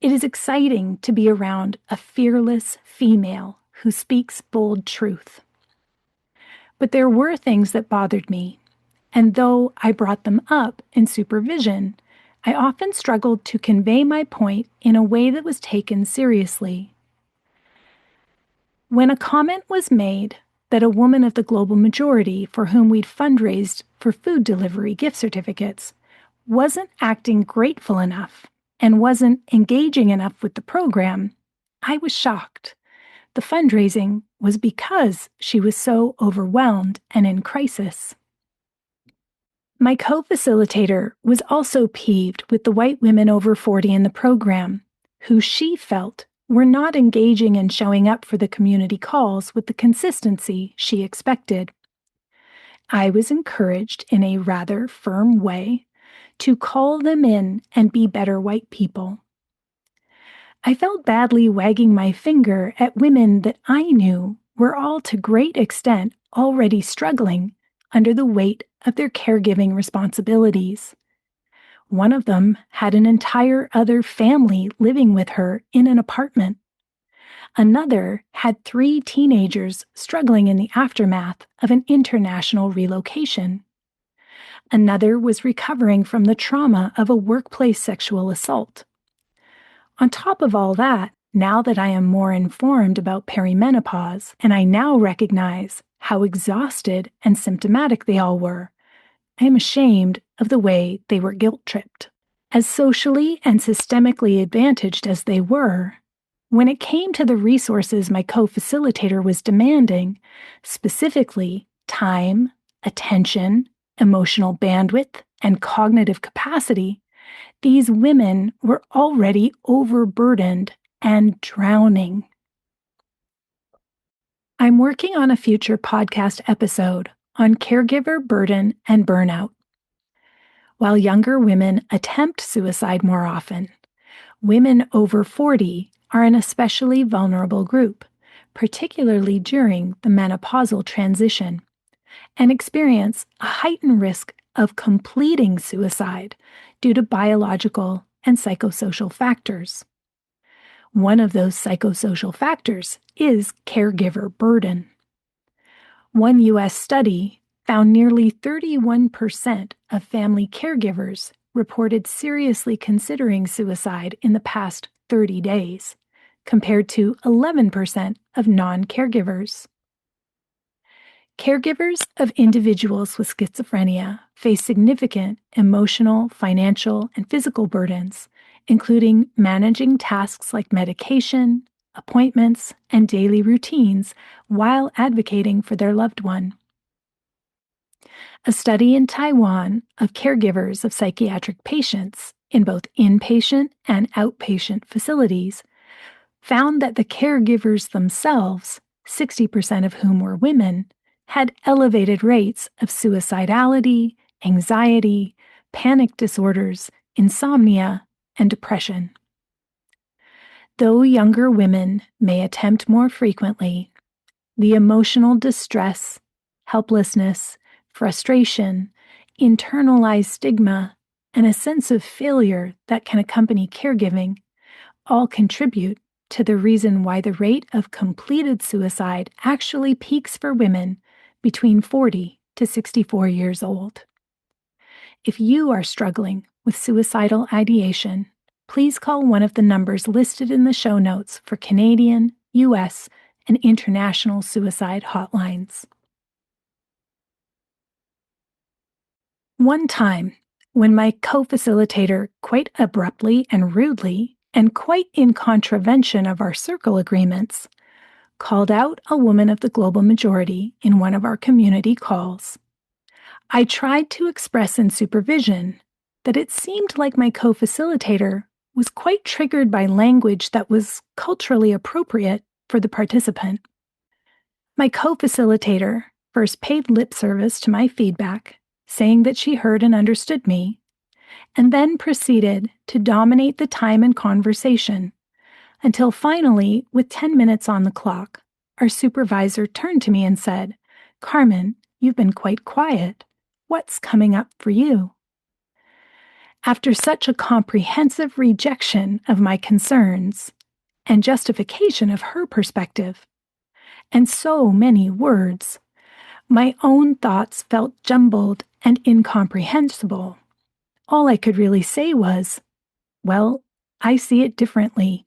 It is exciting to be around a fearless female who speaks bold truth. But there were things that bothered me, and though I brought them up in supervision, I often struggled to convey my point in a way that was taken seriously. When a comment was made that a woman of the global majority for whom we'd fundraised for food delivery gift certificates wasn't acting grateful enough and wasn't engaging enough with the program, I was shocked. The fundraising was because she was so overwhelmed and in crisis. My co-facilitator was also peeved with the white women over 40 in the program, who she felt were not engaging and showing up for the community calls with the consistency she expected. I was encouraged in a rather firm way to call them in and be better white people. I felt badly wagging my finger at women that I knew were all to great extent already struggling under the weight of their caregiving responsibilities. One of them had an entire other family living with her in an apartment. Another had 3 teenagers struggling in the aftermath of an international relocation. Another was recovering from the trauma of a workplace sexual assault. On top of all that, now that I am more informed about perimenopause, and I now recognize how exhausted and symptomatic they all were, I am ashamed of the way they were guilt-tripped. As socially and systemically advantaged as they were, when it came to the resources my co-facilitator was demanding, specifically time, attention, emotional bandwidth, and cognitive capacity, these women were already overburdened and drowning. I'm working on a future podcast episode on caregiver burden and burnout. While younger women attempt suicide more often, women over 40 are an especially vulnerable group, particularly during the menopausal transition, and experience a heightened risk of completing suicide due to biological and psychosocial factors. One of those psychosocial factors is caregiver burden. One U.S. study found nearly 31% of family caregivers reported seriously considering suicide in the past 30 days, compared to 11% of non-caregivers. Caregivers of individuals with schizophrenia face significant emotional, financial, and physical burdens, including managing tasks like medication, appointments, and daily routines while advocating for their loved one. A study in Taiwan of caregivers of psychiatric patients in both inpatient and outpatient facilities found that the caregivers themselves, 60% of whom were women, had elevated rates of suicidality, anxiety, panic disorders, insomnia, and depression. Though younger women may attempt more frequently, the emotional distress, helplessness, frustration, internalized stigma, and a sense of failure that can accompany caregiving all contribute to the reason why the rate of completed suicide actually peaks for women between 40 to 64 years old. If you are struggling with suicidal ideation, please call one of the numbers listed in the show notes for Canadian, U.S., and international suicide hotlines. One time, when my co-facilitator quite abruptly and rudely and quite in contravention of our circle agreements, called out a woman of the global majority in one of our community calls. I tried to express in supervision that it seemed like my co-facilitator was quite triggered by language that was culturally appropriate for the participant. My co-facilitator first paid lip service to my feedback, saying that she heard and understood me, and then proceeded to dominate the time and conversation until finally, with 10 minutes on the clock, our supervisor turned to me and said, "Carmen, you've been quite quiet. What's coming up for you?" After such a comprehensive rejection of my concerns and justification of her perspective, and so many words, my own thoughts felt jumbled and incomprehensible. All I could really say was, well, I see it differently.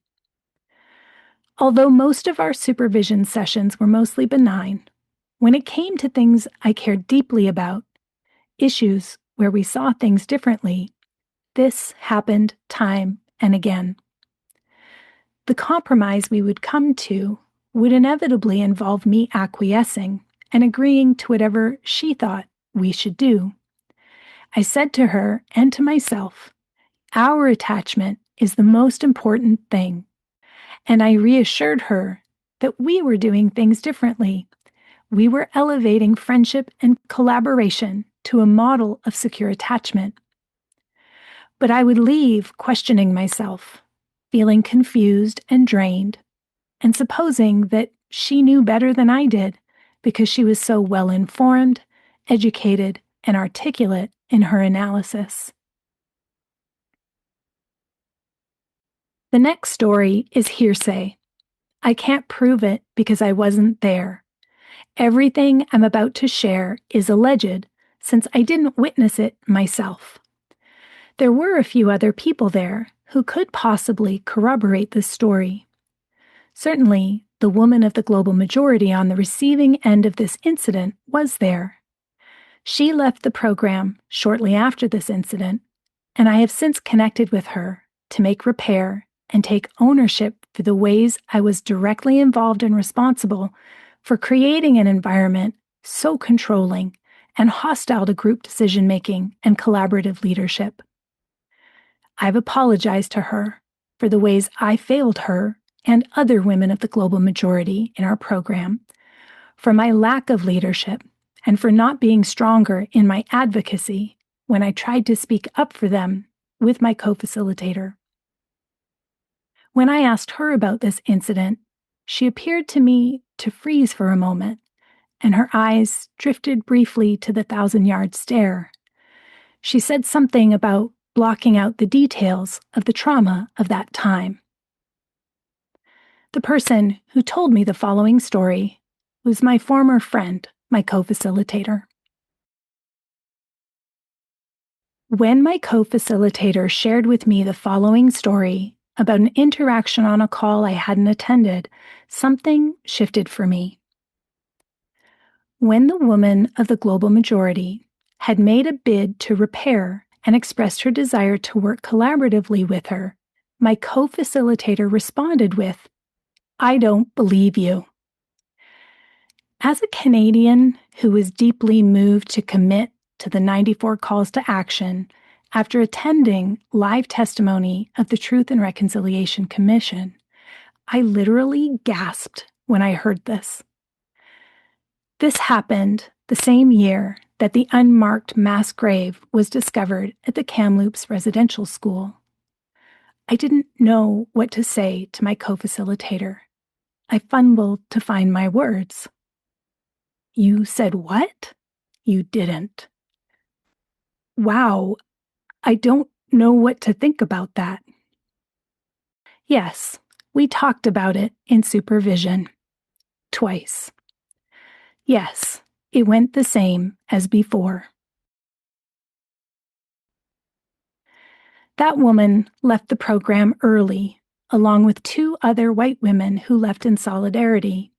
Although most of our supervision sessions were mostly benign, when it came to things I cared deeply about, issues where we saw things differently, this happened time and again. The compromise we would come to would inevitably involve me acquiescing and agreeing to whatever she thought we should do. I said to her and to myself, our attachment is the most important thing, and I reassured her that we were doing things differently. We were elevating friendship and collaboration to a model of secure attachment. But I would leave questioning myself, feeling confused and drained, and supposing that she knew better than I did because she was so well informed, educated, and articulate in her analysis. The next story is hearsay. I can't prove it because I wasn't there. Everything I'm about to share is alleged since I didn't witness it myself. There were a few other people there who could possibly corroborate this story. Certainly, the woman of the global majority on the receiving end of this incident was there. She left the program shortly after this incident, and I have since connected with her to make repair and take ownership for the ways I was directly involved and responsible for creating an environment so controlling and hostile to group decision-making and collaborative leadership. I've apologized to her for the ways I failed her and other women of the global majority in our program, for my lack of leadership, and for not being stronger in my advocacy when I tried to speak up for them with my co-facilitator. When I asked her about this incident, she appeared to me to freeze for a moment, and her eyes drifted briefly to the 1,000-yard stare. She said something about blocking out the details of the trauma of that time. The person who told me the following story was my former friend, my co-facilitator. When my co-facilitator shared with me the following story about an interaction on a call I hadn't attended, something shifted for me. When the woman of the global majority had made a bid to repair and expressed her desire to work collaboratively with her, my co-facilitator responded with, "I don't believe you." As a Canadian who was deeply moved to commit to the 94 calls to action after attending live testimony of the Truth and Reconciliation Commission, I literally gasped when I heard this. This happened the same year that the unmarked mass grave was discovered at the Kamloops Residential School. I didn't know what to say to my co-facilitator. I fumbled to find my words. "You said what?" "You didn't." Wow, I don't know what to think about that. Yes, we talked about it in supervision. Twice. Yes, it went the same as before. That woman left the program early, along with 2 other white women who left in solidarity.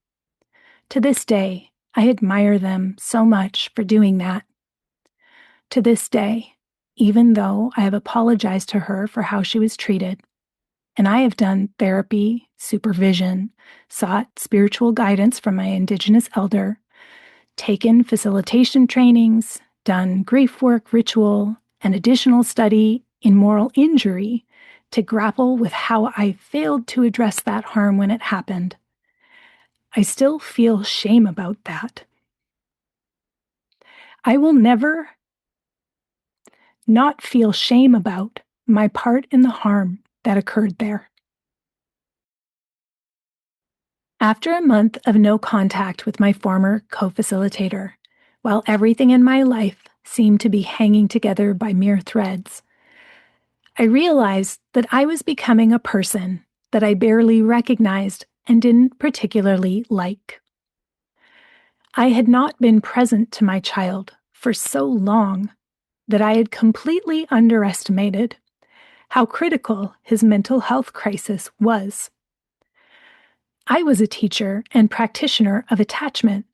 To this day, I admire them so much for doing that. To this day, even though I have apologized to her for how she was treated, and I have done therapy, supervision, sought spiritual guidance from my Indigenous elder, taken facilitation trainings, done grief work, ritual, and additional study in moral injury to grapple with how I failed to address that harm when it happened. I still feel shame about that. I will never not feel shame about my part in the harm that occurred there. After a month of no contact with my former co-facilitator, while everything in my life seemed to be hanging together by mere threads, I realized that I was becoming a person that I barely recognized and didn't particularly like. I had not been present to my child for so long that I had completely underestimated how critical his mental health crisis was. I was a teacher and practitioner of attachment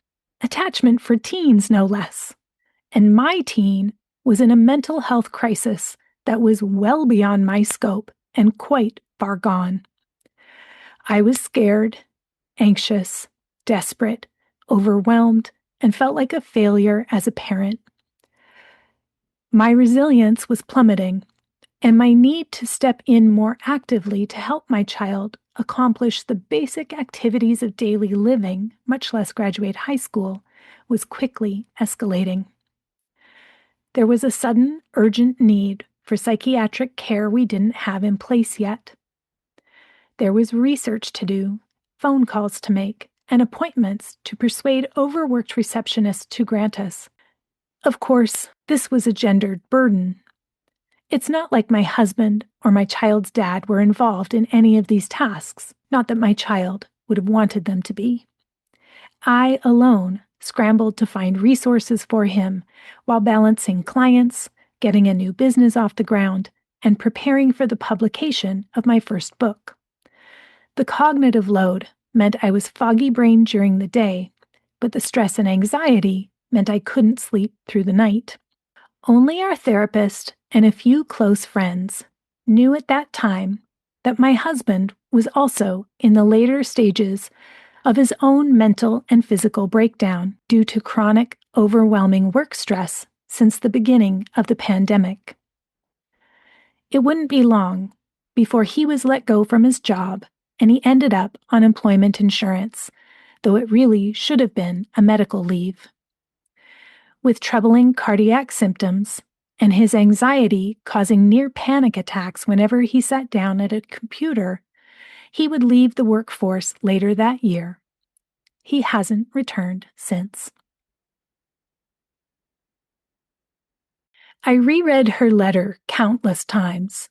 for teens no less, and my teen was in a mental health crisis that was well beyond my scope and quite far gone. I was scared, anxious, desperate, overwhelmed, and felt like a failure as a parent. My resilience was plummeting, and my need to step in more actively to help my child accomplish the basic activities of daily living, much less graduate high school, was quickly escalating. There was a sudden, urgent need for psychiatric care we didn't have in place yet. There was research to do, phone calls to make, and appointments to persuade overworked receptionists to grant us. Of course, this was a gendered burden. It's not like my husband or my child's dad were involved in any of these tasks, not that my child would have wanted them to be. I alone scrambled to find resources for him while balancing clients, getting a new business off the ground, and preparing for the publication of my first book. The cognitive load meant I was foggy-brained during the day, but the stress and anxiety meant I couldn't sleep through the night. Only our therapist and a few close friends knew at that time that my husband was also in the later stages of his own mental and physical breakdown due to chronic, overwhelming work stress since the beginning of the pandemic. It wouldn't be long before he was let go from his job and he ended up on unemployment insurance, though it really should have been a medical leave. With troubling cardiac symptoms and his anxiety causing near panic attacks whenever he sat down at a computer, he would leave the workforce later that year. He hasn't returned since. I reread her letter countless times.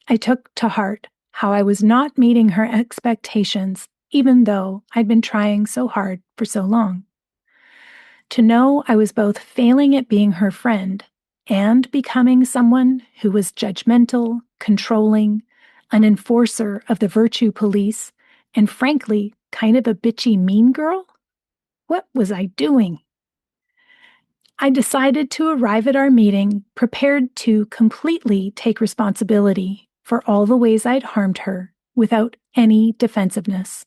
I took to heart how I was not meeting her expectations, even though I'd been trying so hard for so long. To know I was both failing at being her friend and becoming someone who was judgmental, controlling, an enforcer of the virtue police, and frankly, kind of a bitchy mean girl? What was I doing? I decided to arrive at our meeting prepared to completely take responsibility for all the ways I'd harmed her without any defensiveness.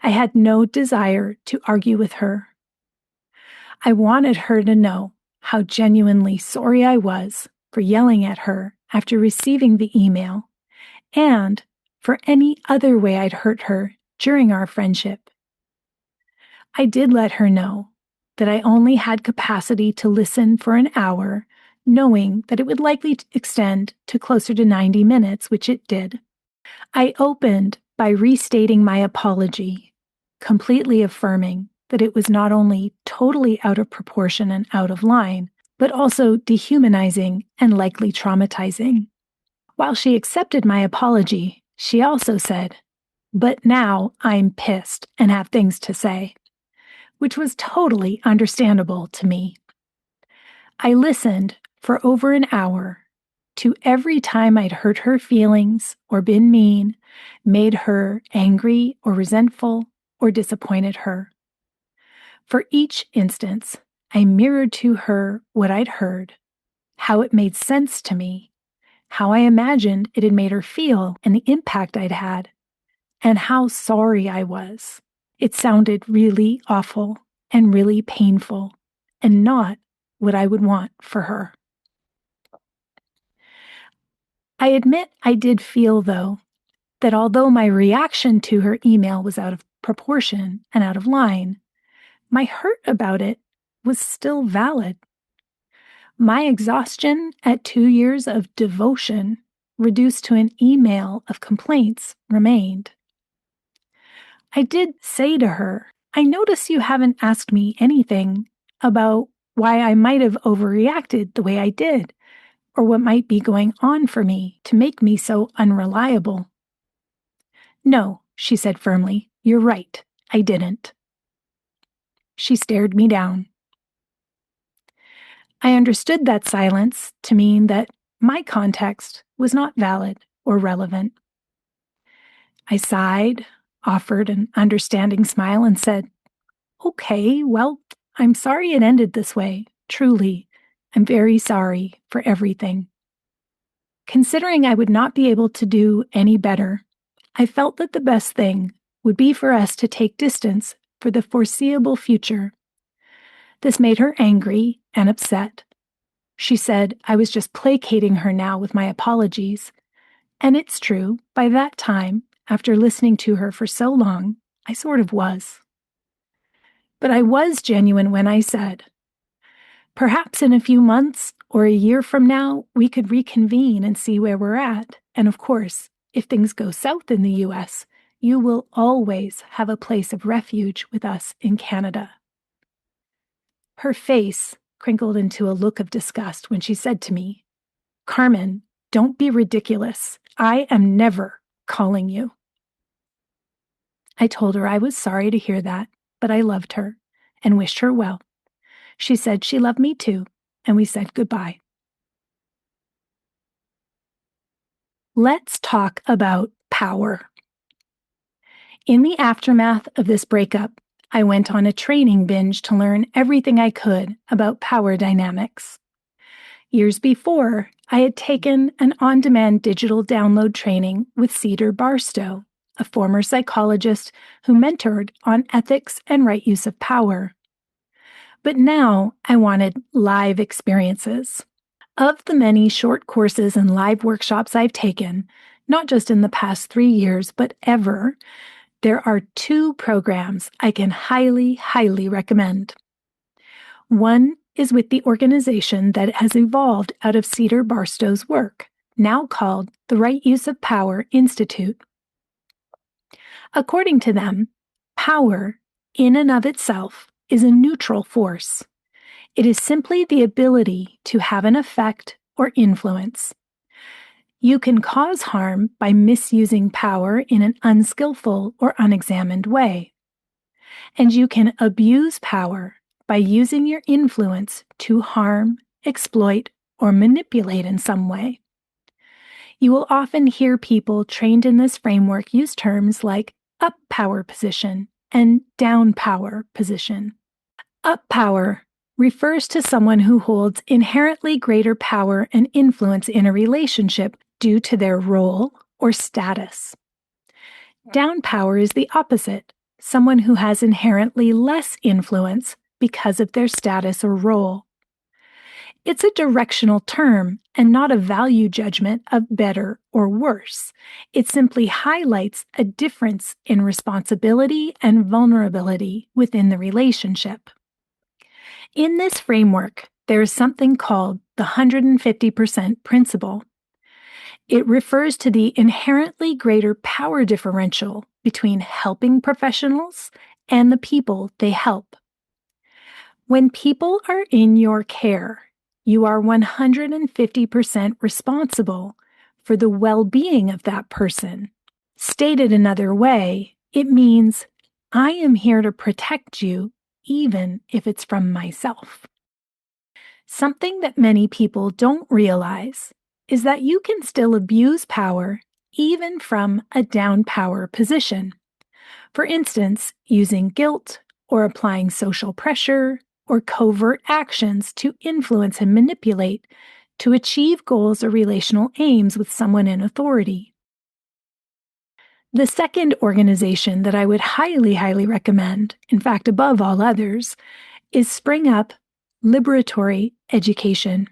I had no desire to argue with her. I wanted her to know how genuinely sorry I was for yelling at her after receiving the email and for any other way I'd hurt her during our friendship. I did let her know that I only had capacity to listen for an hour, knowing that it would likely extend to closer to 90 minutes, which it did. I opened by restating my apology, completely affirming that it was not only totally out of proportion and out of line, but also dehumanizing and likely traumatizing. While she accepted my apology, she also said, "But now I'm pissed and have things to say," which was totally understandable to me. I listened for over an hour to every time I'd hurt her feelings or been mean, made her angry or resentful, or disappointed her. For each instance, I mirrored to her what I'd heard, how it made sense to me, how I imagined it had made her feel and the impact I'd had, and how sorry I was. It sounded really awful and really painful, and not what I would want for her. I admit I did feel, though, that although my reaction to her email was out of proportion and out of line, my hurt about it was still valid. My exhaustion at 2 years of devotion, reduced to an email of complaints, remained. I did say to her, I notice you haven't asked me anything about why I might have overreacted the way I did, or what might be going on for me to make me so unreliable. No, she said firmly, you're right, I didn't. She stared me down. I understood that silence to mean that my context was not valid or relevant. I sighed, offered an understanding smile, and said, okay, well, I'm sorry it ended this way. Truly, I'm very sorry for everything. Considering I would not be able to do any better, I felt that the best thing would be for us to take distance for the foreseeable future. This made her angry and upset. She said I was just placating her now with my apologies. And it's true, by that time, after listening to her for so long, I sort of was. But I was genuine when I said, perhaps in a few months or a year from now, we could reconvene and see where we're at. And of course, if things go south in the US, you will always have a place of refuge with us in Canada. Her face crinkled into a look of disgust when she said to me, Carmen, don't be ridiculous. I am never calling you. I told her I was sorry to hear that, but I loved her and wished her well. She said she loved me too, and we said goodbye. Let's talk about power. In the aftermath of this breakup, I went on a training binge to learn everything I could about power dynamics. Years before, I had taken an on-demand digital download training with Cedar Barstow, a former psychologist who mentored on ethics and right use of power. But now I wanted live experiences. Of the many short courses and live workshops I've taken, not just in the past 3 years, but ever, there are 2 programs I can highly, highly recommend. One is with the organization that has evolved out of Cedar Barstow's work, now called the Right Use of Power Institute. According to them, power, in and of itself, is a neutral force. It is simply the ability to have an effect or influence. You can cause harm by misusing power in an unskillful or unexamined way. And you can abuse power by using your influence to harm, exploit, or manipulate in some way. You will often hear people trained in this framework use terms like up power position and down power position. Up power refers to someone who holds inherently greater power and influence in a relationship due to their role or status. Down power is the opposite, someone who has inherently less influence because of their status or role. It's a directional term and not a value judgment of better or worse. It simply highlights a difference in responsibility and vulnerability within the relationship. In this framework, there is something called the 150% principle. It refers to the inherently greater power differential between helping professionals and the people they help. When people are in your care, you are 150% responsible for the well-being of that person. Stated another way, it means I am here to protect you even if it's from myself. Something that many people don't realize is that you can still abuse power even from a down power position. For instance, using guilt or applying social pressure or covert actions to influence and manipulate to achieve goals or relational aims with someone in authority. The second organization that I would highly recommend, in fact, above all others, is Spring Up Liberatory Education.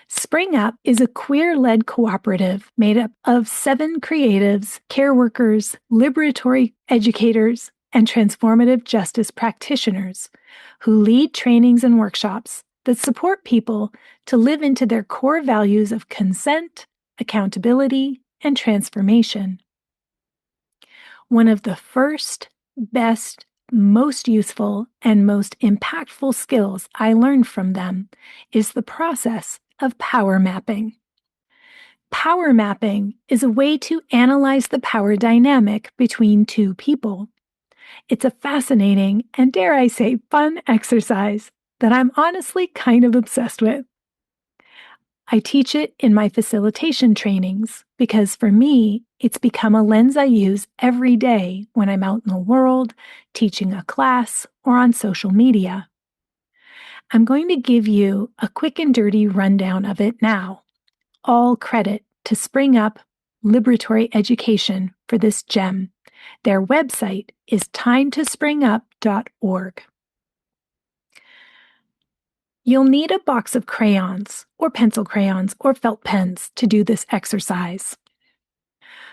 Spring Up is a queer-led cooperative made up of 7 creatives, care workers, liberatory educators, and transformative justice practitioners who lead trainings and workshops that support people to live into their core values of consent, accountability, and transformation. One of the first, best, most useful, and most impactful skills I learned from them is the process of power mapping. Power mapping is a way to analyze the power dynamic between 2 people. It's a fascinating and, dare I say, fun exercise that I'm honestly kind of obsessed with. I teach it in my facilitation trainings because for me, it's become a lens I use every day when I'm out in the world, teaching a class, or on social media. I'm going to give you a quick and dirty rundown of it now. All credit to Spring Up Liberatory Education for this gem. Their website is timetospringup.org. You'll need a box of crayons or pencil crayons or felt pens to do this exercise.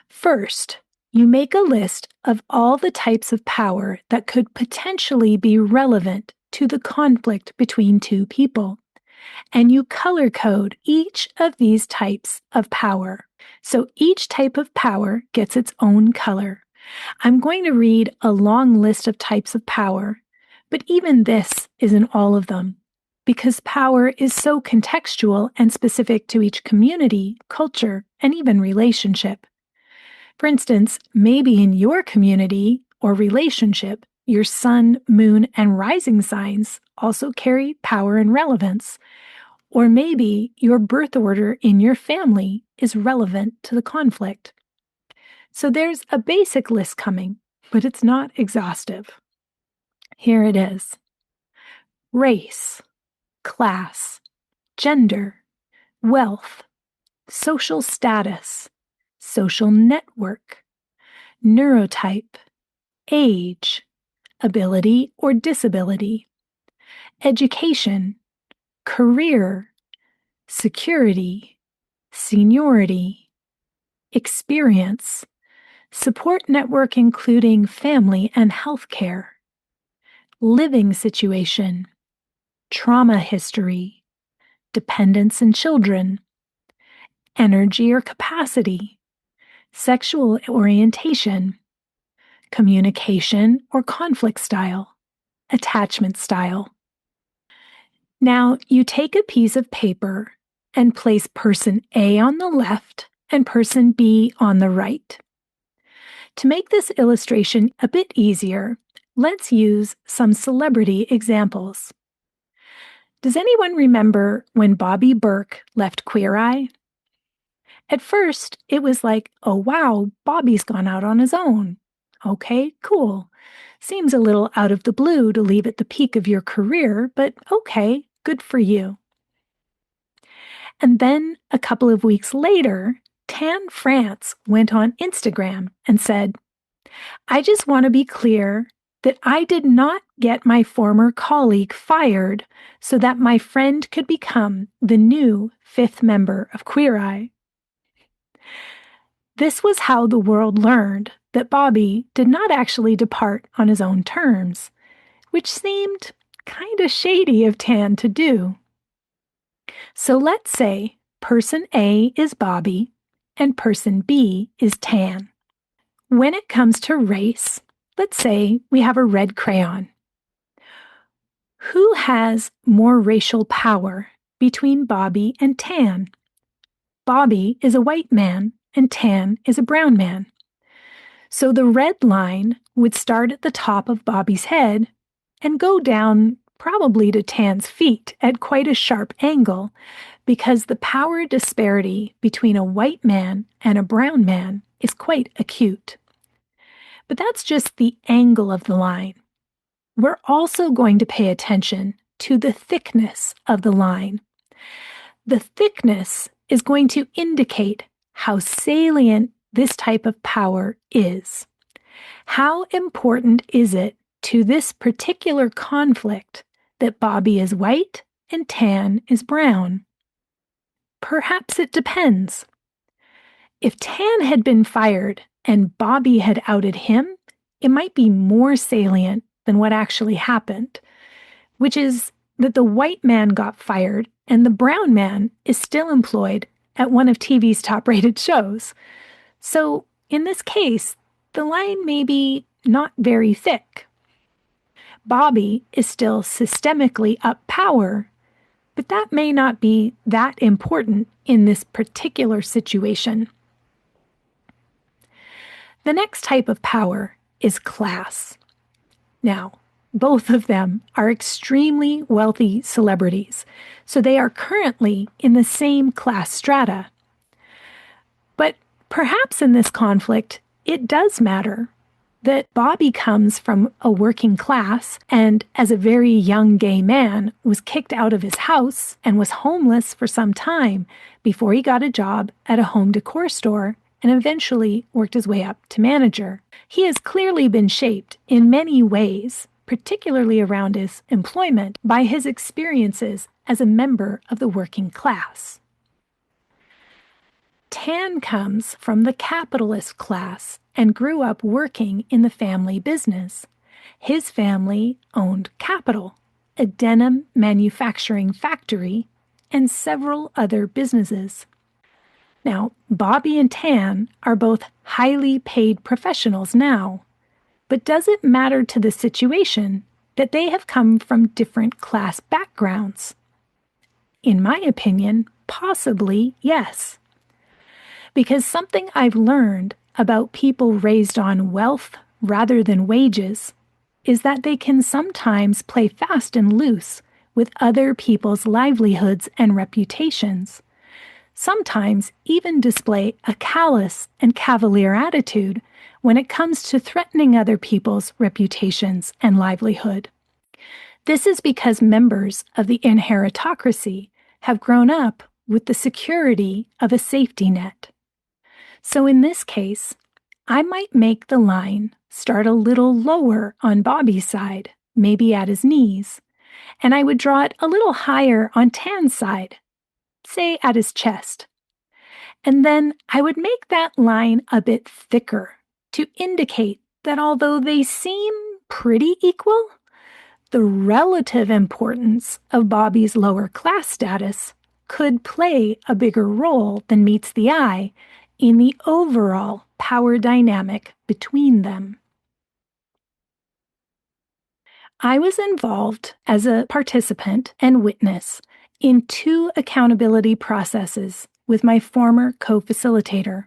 First, you make a list of all the types of power that could potentially be relevant to the conflict between 2 people, and you color code each of these types of power. So each type of power gets its own color. I'm going to read a long list of types of power, but even this isn't all of them, because power is so contextual and specific to each community, culture, and even relationship. For instance, maybe in your community or relationship, your sun, moon, and rising signs also carry power and relevance. Or maybe your birth order in your family is relevant to the conflict. So there's a basic list coming, but it's not exhaustive. Here it is: race, class, gender, wealth, social status, social network, neurotype, age, ability or disability, education, career, security, seniority, experience, support network including family and healthcare, living situation, trauma history, dependence and children, energy or capacity, sexual orientation, communication or conflict style, attachment style. Now, you take a piece of paper and place person A on the left and person B on the right. To make this illustration a bit easier, let's use some celebrity examples. Does anyone remember when Bobby Burke left Queer Eye? At first, it was like, oh wow, Bobby's gone out on his own. Okay, cool. Seems a little out of the blue to leave at the peak of your career, but okay, good for you. And then a couple of weeks later, Tan France went on Instagram and said, I just want to be clear that I did not get my former colleague fired so that my friend could become the new 5th member of Queer Eye. This was how the world learned that Bobby did not actually depart on his own terms, which seemed kind of shady of Tan to do. So let's say person A is Bobby and person B is Tan. When it comes to race, let's say we have a red crayon. Who has more racial power between Bobby and Tan? Bobby is a white man and Tan is a brown man. So the red line would start at the top of Bobby's head and go down probably to Tan's feet at quite a sharp angle, because the power disparity between a white man and a brown man is quite acute. But that's just the angle of the line. We're also going to pay attention to the thickness of the line. The thickness is going to indicate how salient this type of power is. How important is it to this particular conflict that Bobby is white and Tan is brown? Perhaps it depends. If Tan had been fired and Bobby had outed him, it might be more salient than what actually happened, which is that the white man got fired and the brown man is still employed at one of TV's top-rated shows. So in this case, the line may be not very thick. Bobby is still systemically up power, but that may not be that important in this particular situation. The next type of power is class. Now, both of them are extremely wealthy celebrities, so they are currently in the same class strata. But perhaps in this conflict, it does matter that Bobby comes from a working class and, as a very young gay man, was kicked out of his house and was homeless for some time before he got a job at a home decor store and eventually worked his way up to manager. He has clearly been shaped in many ways, particularly around his employment, by his experiences as a member of the working class. Tan comes from the capitalist class and grew up working in the family business. His family owned Capital, a denim manufacturing factory, and several other businesses. Now, Bobby and Tan are both highly paid professionals now, but does it matter to the situation that they have come from different class backgrounds? In my opinion, possibly yes. Because something I've learned about people raised on wealth rather than wages is that they can sometimes play fast and loose with other people's livelihoods and reputations, sometimes even display a callous and cavalier attitude when it comes to threatening other people's reputations and livelihood. This is because members of the inheritocracy have grown up with the security of a safety net. So in this case, I might make the line start a little lower on Bobby's side, maybe at his knees, and I would draw it a little higher on Tan's side, say at his chest. And then I would make that line a bit thicker to indicate that although they seem pretty equal, the relative importance of Bobby's lower class status could play a bigger role than meets the eye in the overall power dynamic between them. I was involved as a participant and witness in 2 accountability processes with my former co-facilitator.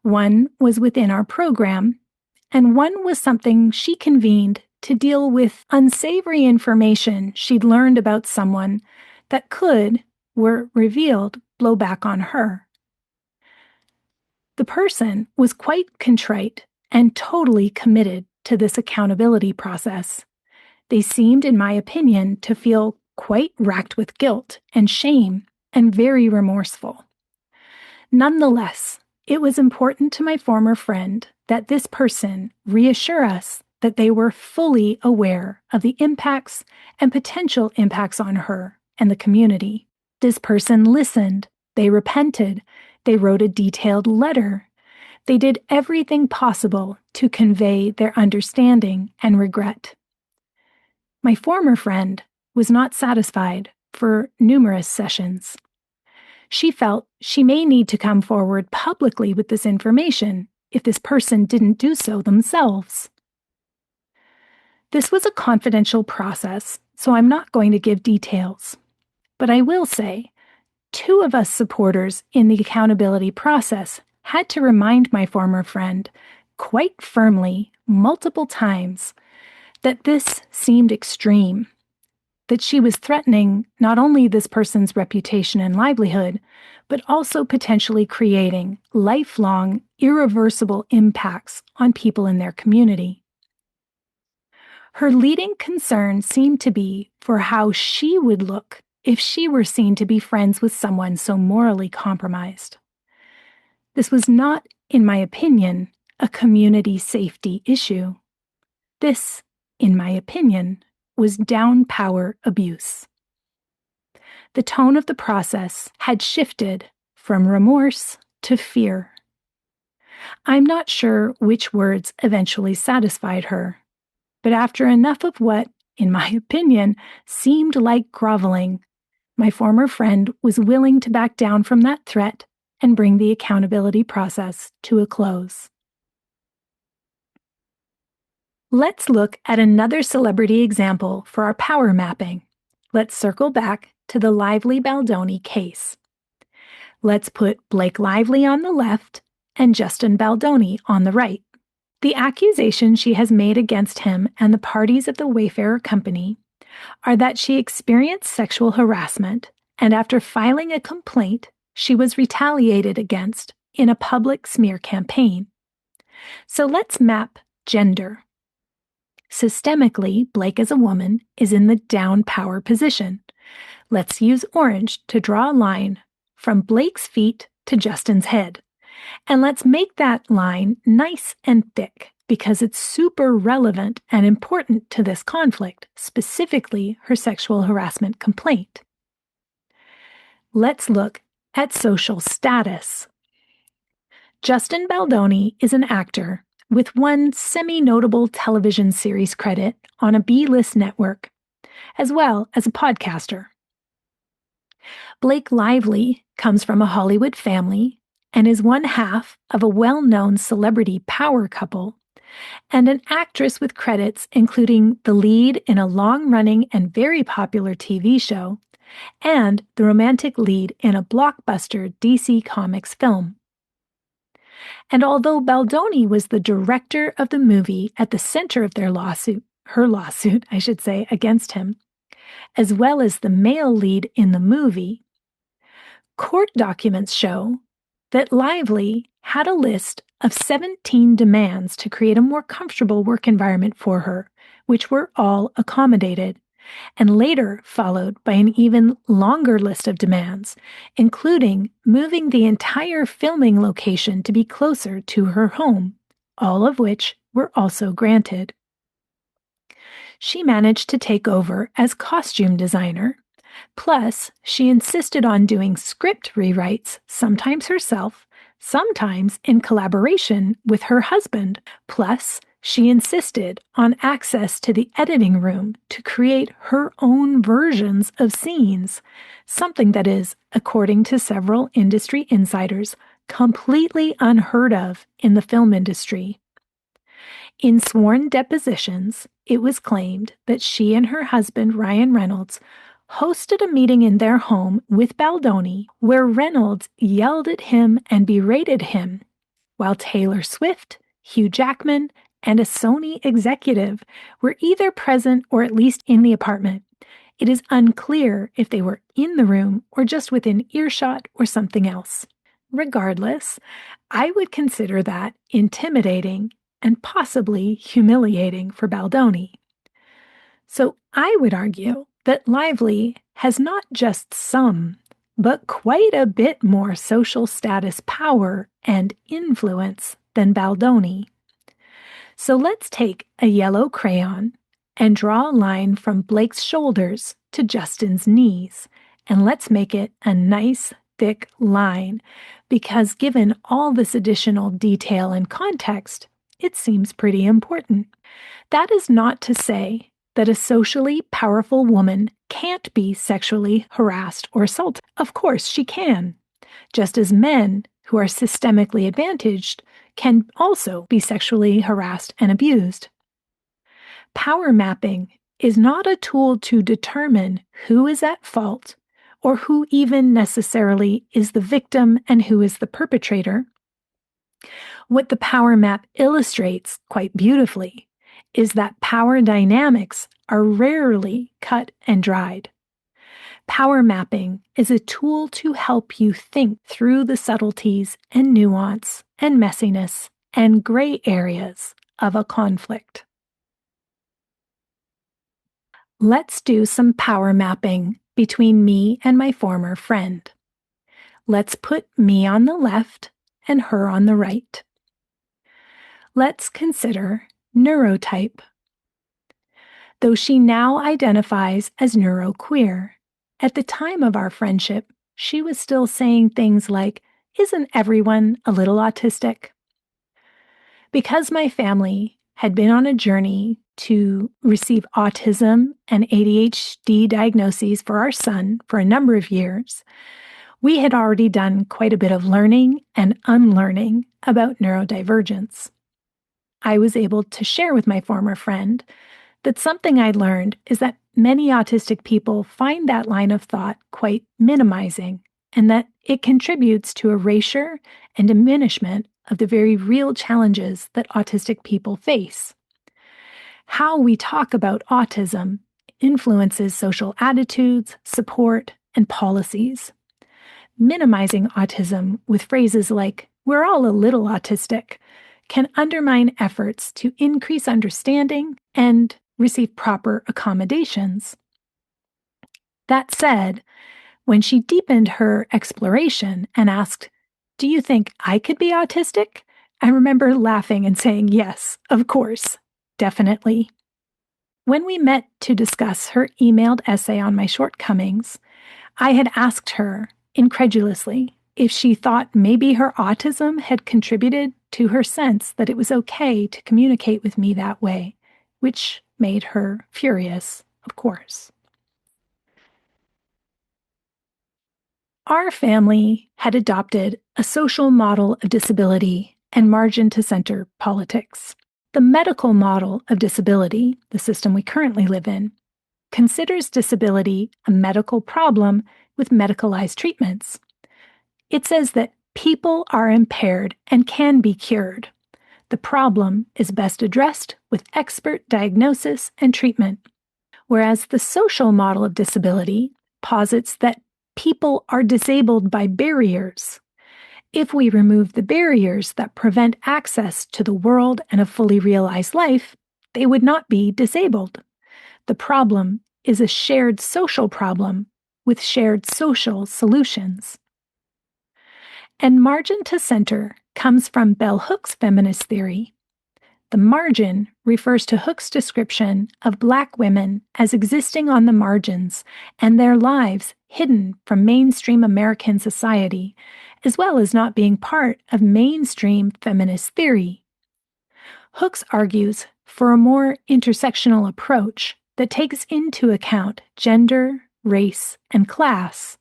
One was within our program, and one was something she convened to deal with unsavory information she'd learned about someone that could, were revealed, blow back on her. The person was quite contrite and totally committed to this accountability process. They seemed, in my opinion, to feel quite racked with guilt and shame and very remorseful. Nonetheless, it was important to my former friend that this person reassure us that they were fully aware of the impacts and potential impacts on her and the community. This person listened, they repented, they wrote a detailed letter. They did everything possible to convey their understanding and regret. My former friend was not satisfied for numerous sessions. She felt she may need to come forward publicly with this information if this person didn't do so themselves. This was a confidential process, so I'm not going to give details. But I will say, 2 of us supporters in the accountability process had to remind my former friend quite firmly, multiple times, that this seemed extreme, that she was threatening not only this person's reputation and livelihood, but also potentially creating lifelong, irreversible impacts on people in their community. Her leading concern seemed to be for how she would look if she were seen to be friends with someone so morally compromised. This was not, in my opinion, a community safety issue. This, in my opinion, was down power abuse. The tone of the process had shifted from remorse to fear. I'm not sure which words eventually satisfied her, but after enough of what, in my opinion, seemed like groveling, my former friend was willing to back down from that threat and bring the accountability process to a close. Let's look at another celebrity example for our power mapping. Let's circle back to the Lively Baldoni case. Let's put Blake Lively on the left and Justin Baldoni on the right. The accusations she has made against him and the parties of the Wayfarer Company are that she experienced sexual harassment, and after filing a complaint, she was retaliated against in a public smear campaign. So let's map gender. Systemically, Blake as a woman is in the down power position. Let's use orange to draw a line from Blake's feet to Justin's head. And let's make that line nice and thick because it's super relevant and important to this conflict, specifically her sexual harassment complaint. Let's look at social status. Justin Baldoni is an actor with one semi-notable television series credit on a B-list network, as well as a podcaster. Blake Lively comes from a Hollywood family and is one half of a well-known celebrity power couple and an actress with credits including the lead in a long-running and very popular TV show and the romantic lead in a blockbuster DC Comics film. And although Baldoni was the director of the movie at the center of her lawsuit, against him, as well as the male lead in the movie, court documents show that Lively had a list of 17 demands to create a more comfortable work environment for her, which were all accommodated, and later followed by an even longer list of demands, including moving the entire filming location to be closer to her home, all of which were also granted. She managed to take over as costume designer. Plus, she insisted on doing script rewrites, sometimes herself, sometimes in collaboration with her husband. Plus, she insisted on access to the editing room to create her own versions of scenes, something that is, according to several industry insiders, completely unheard of in the film industry. In sworn depositions, it was claimed that she and her husband, Ryan Reynolds, hosted a meeting in their home with Baldoni where Reynolds yelled at him and berated him, while Taylor Swift, Hugh Jackman, and a Sony executive were either present or at least in the apartment. It is unclear if they were in the room or just within earshot or something else. Regardless, I would consider that intimidating and possibly humiliating for Baldoni. So I would argue that Lively has not just some, but quite a bit more social status power and influence than Baldoni. So let's take a yellow crayon and draw a line from Blake's shoulders to Justin's knees, and let's make it a nice, thick line, because given all this additional detail and context, it seems pretty important. That is not to say that a socially powerful woman can't be sexually harassed or assaulted. Of course, she can, just as men who are systemically advantaged can also be sexually harassed and abused. Power mapping is not a tool to determine who is at fault or who even necessarily is the victim and who is the perpetrator. What the power map illustrates quite beautifully is that power dynamics are rarely cut and dried. Power mapping is a tool to help you think through the subtleties and nuance and messiness and gray areas of a conflict. Let's do some power mapping between me and my former friend. Let's put me on the left and her on the right. Let's consider neurotype. Though she now identifies as neuroqueer, at the time of our friendship, she was still saying things like, "Isn't everyone a little autistic?" Because my family had been on a journey to receive autism and ADHD diagnoses for our son for a number of years, we had already done quite a bit of learning and unlearning about neurodivergence. I was able to share with my former friend that something I learned is that many autistic people find that line of thought quite minimizing, and that it contributes to erasure and diminishment of the very real challenges that autistic people face. How we talk about autism influences social attitudes, support, and policies. Minimizing autism with phrases like, "we're all a little autistic," can undermine efforts to increase understanding and receive proper accommodations. That said, when she deepened her exploration and asked, "Do you think I could be autistic?" I remember laughing and saying, "Yes, of course, definitely." When we met to discuss her emailed essay on my shortcomings, I had asked her, incredulously, if she thought maybe her autism had contributed to her sense that it was okay to communicate with me that way, which made her furious, of course. Our family had adopted a social model of disability and margin to center politics. The medical model of disability, the system we currently live in, considers disability a medical problem with medicalized treatments. It says that people are impaired and can be cured. The problem is best addressed with expert diagnosis and treatment, whereas the social model of disability posits that people are disabled by barriers. If we remove the barriers that prevent access to the world and a fully realized life, they would not be disabled. The problem is a shared social problem with shared social solutions. And margin to center comes from bell Hook's feminist theory. The margin refers to Hook's description of Black women as existing on the margins and their lives hidden from mainstream American society, as well as not being part of mainstream feminist theory. Hooks argues for a more intersectional approach that takes into account gender, race, and class.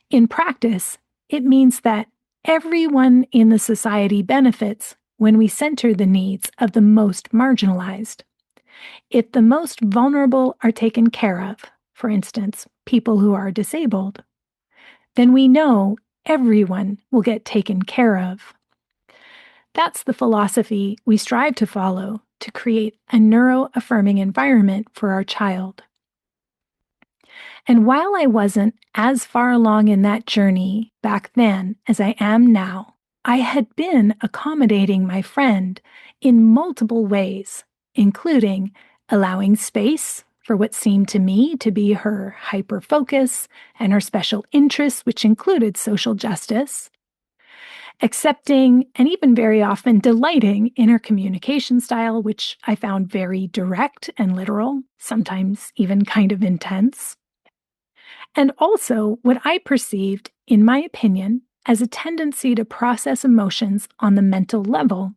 In practice, it means that everyone in the society benefits when we center the needs of the most marginalized. If the most vulnerable are taken care of, for instance, people who are disabled, then we know everyone will get taken care of. That's the philosophy we strive to follow to create a neuro-affirming environment for our child. And while I wasn't as far along in that journey back then as I am now, I had been accommodating my friend in multiple ways, including allowing space for what seemed to me to be her hyper-focus and her special interests, which included social justice, accepting and even very often delighting in her communication style, which I found very direct and literal, sometimes even kind of intense. And also what I perceived, in my opinion, as a tendency to process emotions on the mental level,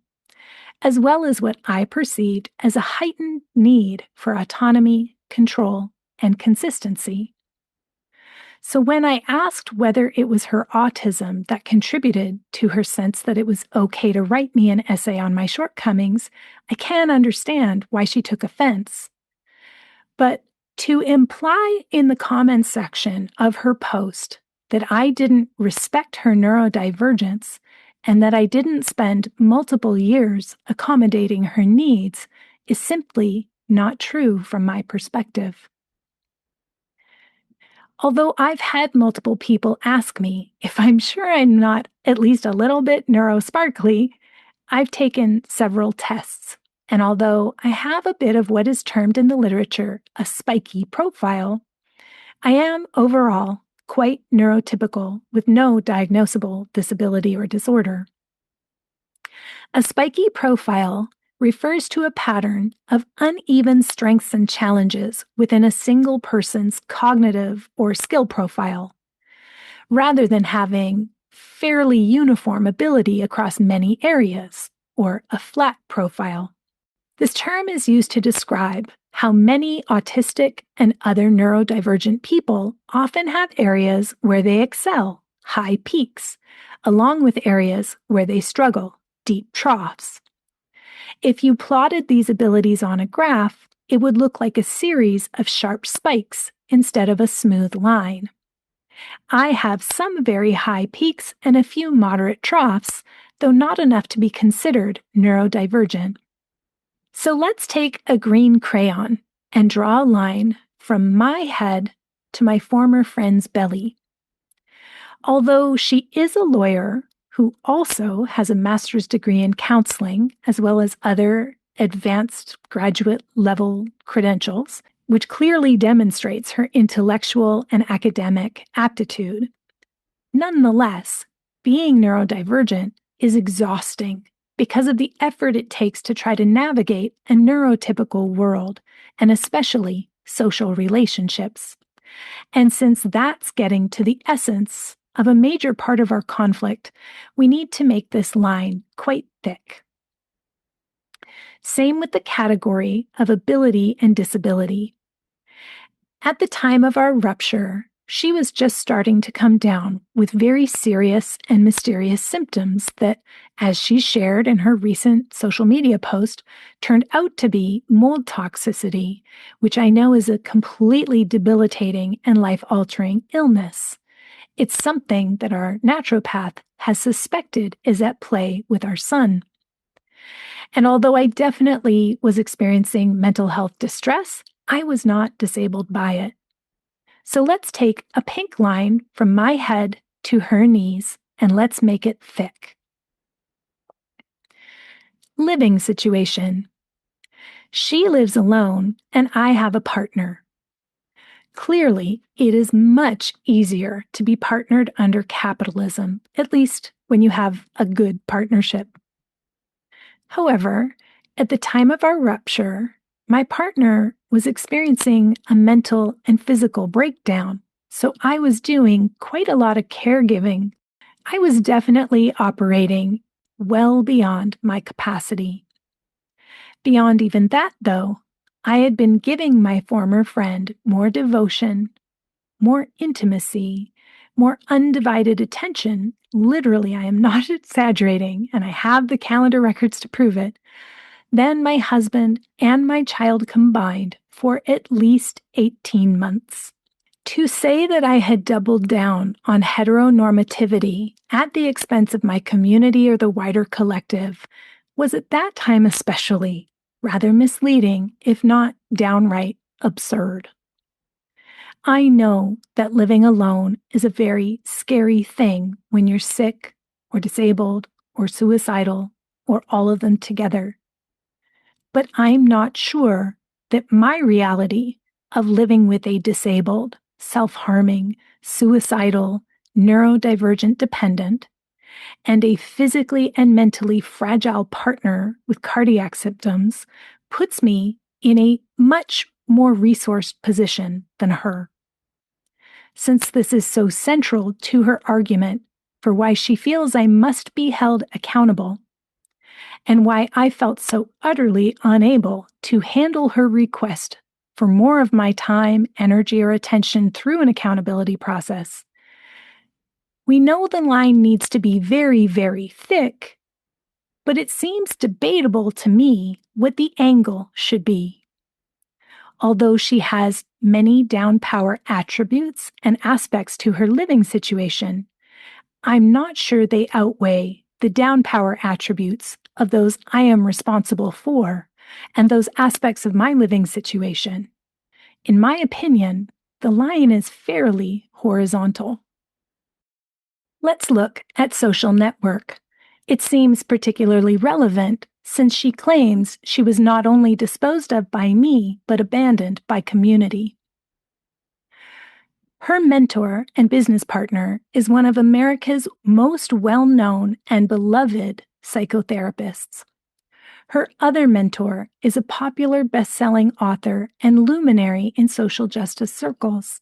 as well as what I perceived as a heightened need for autonomy, control, and consistency. So when I asked whether it was her autism that contributed to her sense that it was okay to write me an essay on my shortcomings, I can understand why she took offense. But to imply in the comments section of her post that I didn't respect her neurodivergence and that I didn't spend multiple years accommodating her needs is simply not true from my perspective. Although I've had multiple people ask me if I'm sure I'm not at least a little bit neurosparkly, I've taken several tests. And although I have a bit of what is termed in the literature a spiky profile, I am overall quite neurotypical with no diagnosable disability or disorder. A spiky profile refers to a pattern of uneven strengths and challenges within a single person's cognitive or skill profile, rather than having fairly uniform ability across many areas, or a flat profile. This term is used to describe how many autistic and other neurodivergent people often have areas where they excel, high peaks, along with areas where they struggle, deep troughs. If you plotted these abilities on a graph, it would look like a series of sharp spikes instead of a smooth line. I have some very high peaks and a few moderate troughs, though not enough to be considered neurodivergent. So let's take a green crayon and draw a line from my head to my former friend's belly. Although she is a lawyer who also has a master's degree in counseling, as well as other advanced graduate level credentials, which clearly demonstrates her intellectual and academic aptitude, nonetheless, being neurodivergent is exhausting because of the effort it takes to try to navigate a neurotypical world, and especially social relationships. And since that's getting to the essence of a major part of our conflict, we need to make this line quite thick. Same with the category of ability and disability. At the time of our rupture, she was just starting to come down with very serious and mysterious symptoms that, as she shared in her recent social media post, turned out to be mold toxicity, which I know is a completely debilitating and life-altering illness. It's something that our naturopath has suspected is at play with our son. And although I definitely was experiencing mental health distress, I was not disabled by it. So let's take a pink line from my head to her knees and let's make it thick. Living situation. She lives alone and I have a partner. Clearly, it is much easier to be partnered under capitalism, at least when you have a good partnership. However, at the time of our rupture, my partner was experiencing a mental and physical breakdown, so I was doing quite a lot of caregiving. I was definitely operating well beyond my capacity. Beyond even that, though, I had been giving my former friend more devotion, more intimacy, more undivided attention. Literally, I am not exaggerating, and I have the calendar records to prove it, than my husband and my child combined for at least 18 months. To say that I had doubled down on heteronormativity at the expense of my community or the wider collective was at that time especially rather misleading, if not downright absurd. I know that living alone is a very scary thing when you're sick or disabled or suicidal or all of them together. But I'm not sure that my reality of living with a disabled, self-harming, suicidal, neurodivergent dependent, and a physically and mentally fragile partner with cardiac symptoms puts me in a much more resourced position than her. Since this is so central to her argument for why she feels I must be held accountable, and why I felt so utterly unable to handle her request for more of my time, energy, or attention through an accountability process, we know the line needs to be very, very thick, but it seems debatable to me what the angle should be. Although she has many down power attributes and aspects to her living situation, I'm not sure they outweigh the down power attributes of those I am responsible for and those aspects of my living situation. In my opinion, the line is fairly horizontal. Let's look at social network. It seems particularly relevant since she claims she was not only disposed of by me, but abandoned by community. Her mentor and business partner is one of America's most well-known and beloved psychotherapists. Her other mentor is a popular best-selling author and luminary in social justice circles.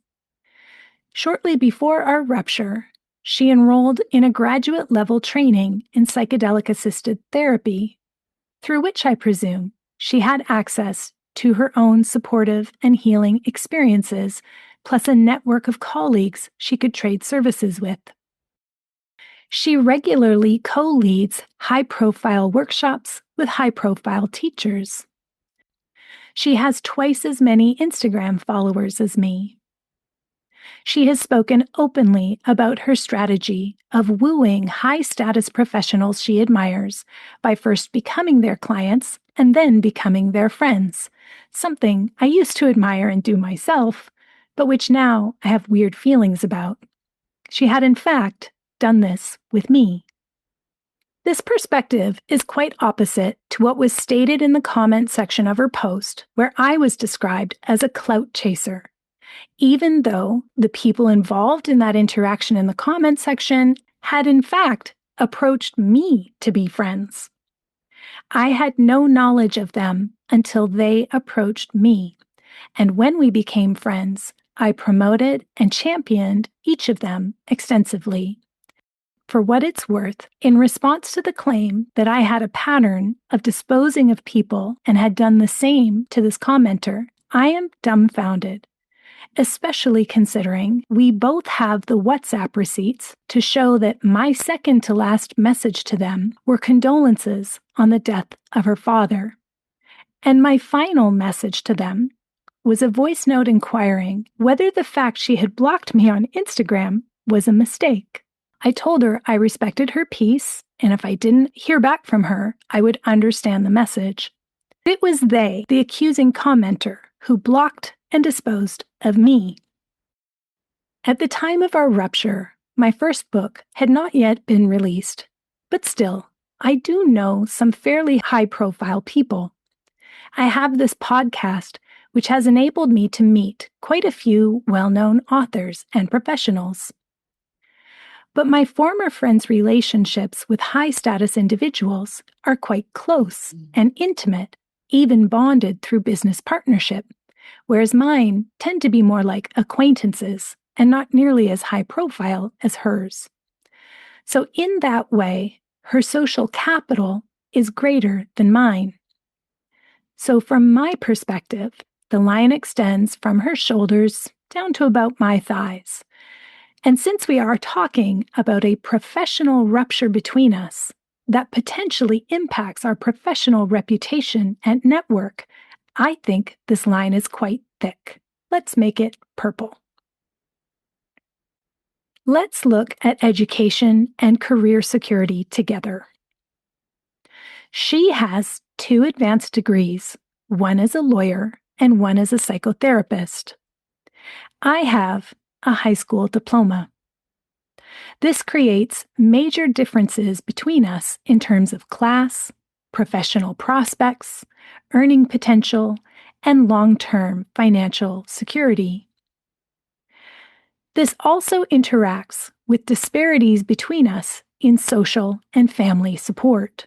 Shortly before our rupture, she enrolled in a graduate-level training in psychedelic-assisted therapy, through which I presume she had access to her own supportive and healing experiences, plus a network of colleagues she could trade services with. She regularly co-leads high-profile workshops with high-profile teachers. She has twice as many Instagram followers as me. She has spoken openly about her strategy of wooing high-status professionals she admires by first becoming their clients and then becoming their friends, something I used to admire and do myself, but which now I have weird feelings about. She had, in fact, done this with me. This perspective is quite opposite to what was stated in the comment section of her post, where I was described as a clout chaser, even though the people involved in that interaction in the comment section had in fact approached me to be friends. I had no knowledge of them until they approached me, and when we became friends, I promoted and championed each of them extensively. For what it's worth, in response to the claim that I had a pattern of disposing of people and had done the same to this commenter, I am dumbfounded, especially considering we both have the WhatsApp receipts to show that my second to last message to them were condolences on the death of her father. And my final message to them was a voice note inquiring whether the fact she had blocked me on Instagram was a mistake. I told her I respected her peace, and if I didn't hear back from her, I would understand the message. It was they, the accusing commenter, who blocked and disposed of me. At the time of our rupture, my first book had not yet been released, but still, I do know some fairly high-profile people. I have this podcast, which has enabled me to meet quite a few well-known authors and professionals. But my former friends' relationships with high-status individuals are quite close and intimate, even bonded through business partnership, whereas mine tend to be more like acquaintances and not nearly as high-profile as hers. So in that way, her social capital is greater than mine. So from my perspective, the line extends from her shoulders down to about my thighs. And since we are talking about a professional rupture between us that potentially impacts our professional reputation and network, I think this line is quite thick. Let's make it purple. Let's look at education and career security together. She has 2 advanced degrees, one as a lawyer and one as a psychotherapist. I have a high school diploma. This creates major differences between us in terms of class, professional prospects, earning potential, and long-term financial security. This also interacts with disparities between us in social and family support.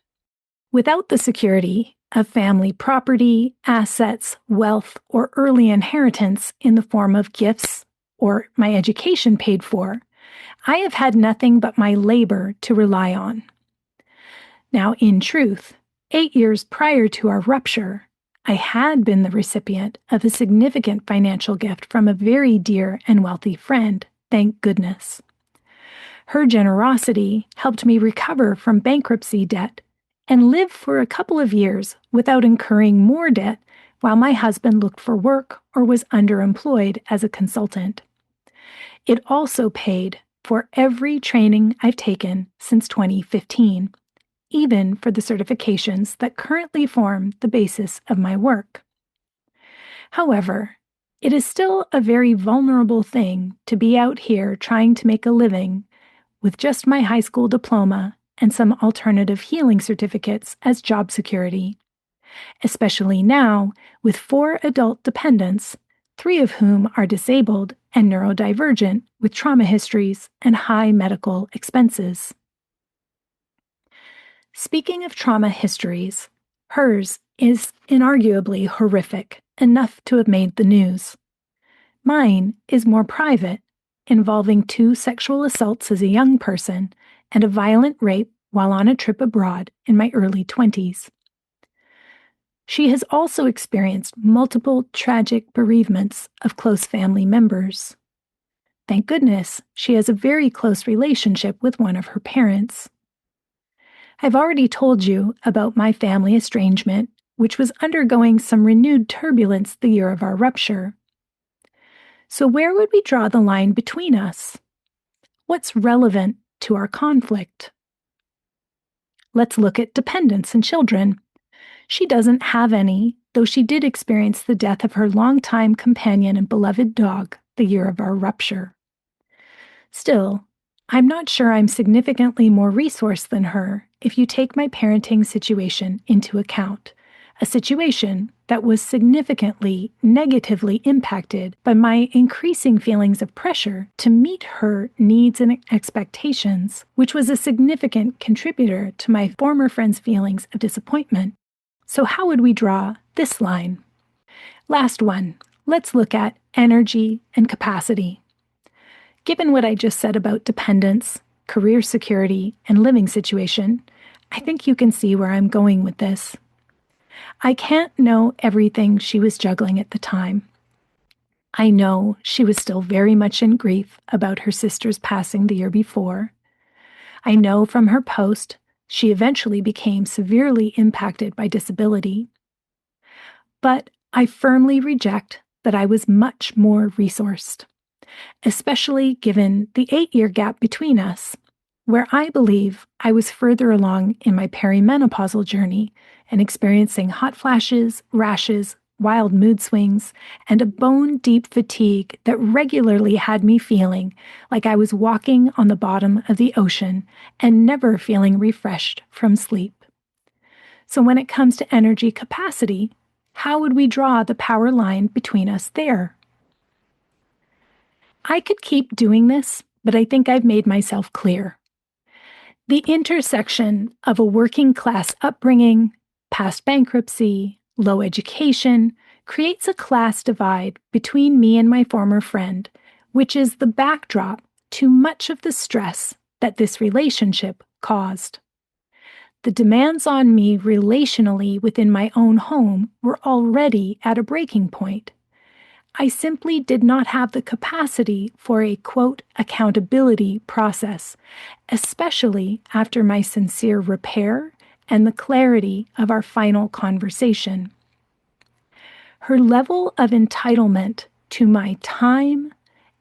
Without the security of family property, assets, wealth, or early inheritance in the form of gifts or my education paid for, I have had nothing but my labor to rely on. Now, in truth, 8 years prior to our rupture, I had been the recipient of a significant financial gift from a very dear and wealthy friend, thank goodness. Her generosity helped me recover from bankruptcy debt and live for a couple of years without incurring more debt while my husband looked for work or was underemployed as a consultant. It also paid for every training I've taken since 2015, even for the certifications that currently form the basis of my work. However, it is still a very vulnerable thing to be out here trying to make a living with just my high school diploma and some alternative healing certificates as job security, especially now with 4 adult dependents, 3 of whom are disabled and neurodivergent with trauma histories and high medical expenses. Speaking of trauma histories, hers is inarguably horrific, enough to have made the news. Mine is more private, involving 2 sexual assaults as a young person and a violent rape while on a trip abroad in my early 20s. She has also experienced multiple tragic bereavements of close family members. Thank goodness she has a very close relationship with one of her parents. I've already told you about my family estrangement, which was undergoing some renewed turbulence the year of our rupture. So where would we draw the line between us? What's relevant to our conflict? Let's look at dependents and children. She doesn't have any, though she did experience the death of her longtime companion and beloved dog the year of our rupture. Still, I'm not sure I'm significantly more resourced than her if you take my parenting situation into account, a situation that was significantly negatively impacted by my increasing feelings of pressure to meet her needs and expectations, which was a significant contributor to my former friend's feelings of disappointment. So how would we draw this line? Last one, let's look at energy and capacity. Given what I just said about dependence, career security, and living situation, I think you can see where I'm going with this. I can't know everything she was juggling at the time. I know she was still very much in grief about her sister's passing the year before. I know from her post she eventually became severely impacted by disability. But I firmly reject that I was much more resourced, especially given the 8-year gap between us, where I believe I was further along in my perimenopausal journey and experiencing hot flashes, rashes, wild mood swings, and a bone-deep fatigue that regularly had me feeling like I was walking on the bottom of the ocean and never feeling refreshed from sleep. So when it comes to energy capacity, how would we draw the power line between us there? I could keep doing this, but I think I've made myself clear. The intersection of a working class upbringing, past bankruptcy, low education, creates a class divide between me and my former friend, which is the backdrop to much of the stress that this relationship caused. The demands on me relationally within my own home were already at a breaking point. I simply did not have the capacity for a, quote, accountability process, especially after my sincere repair and the clarity of our final conversation. Her level of entitlement to my time,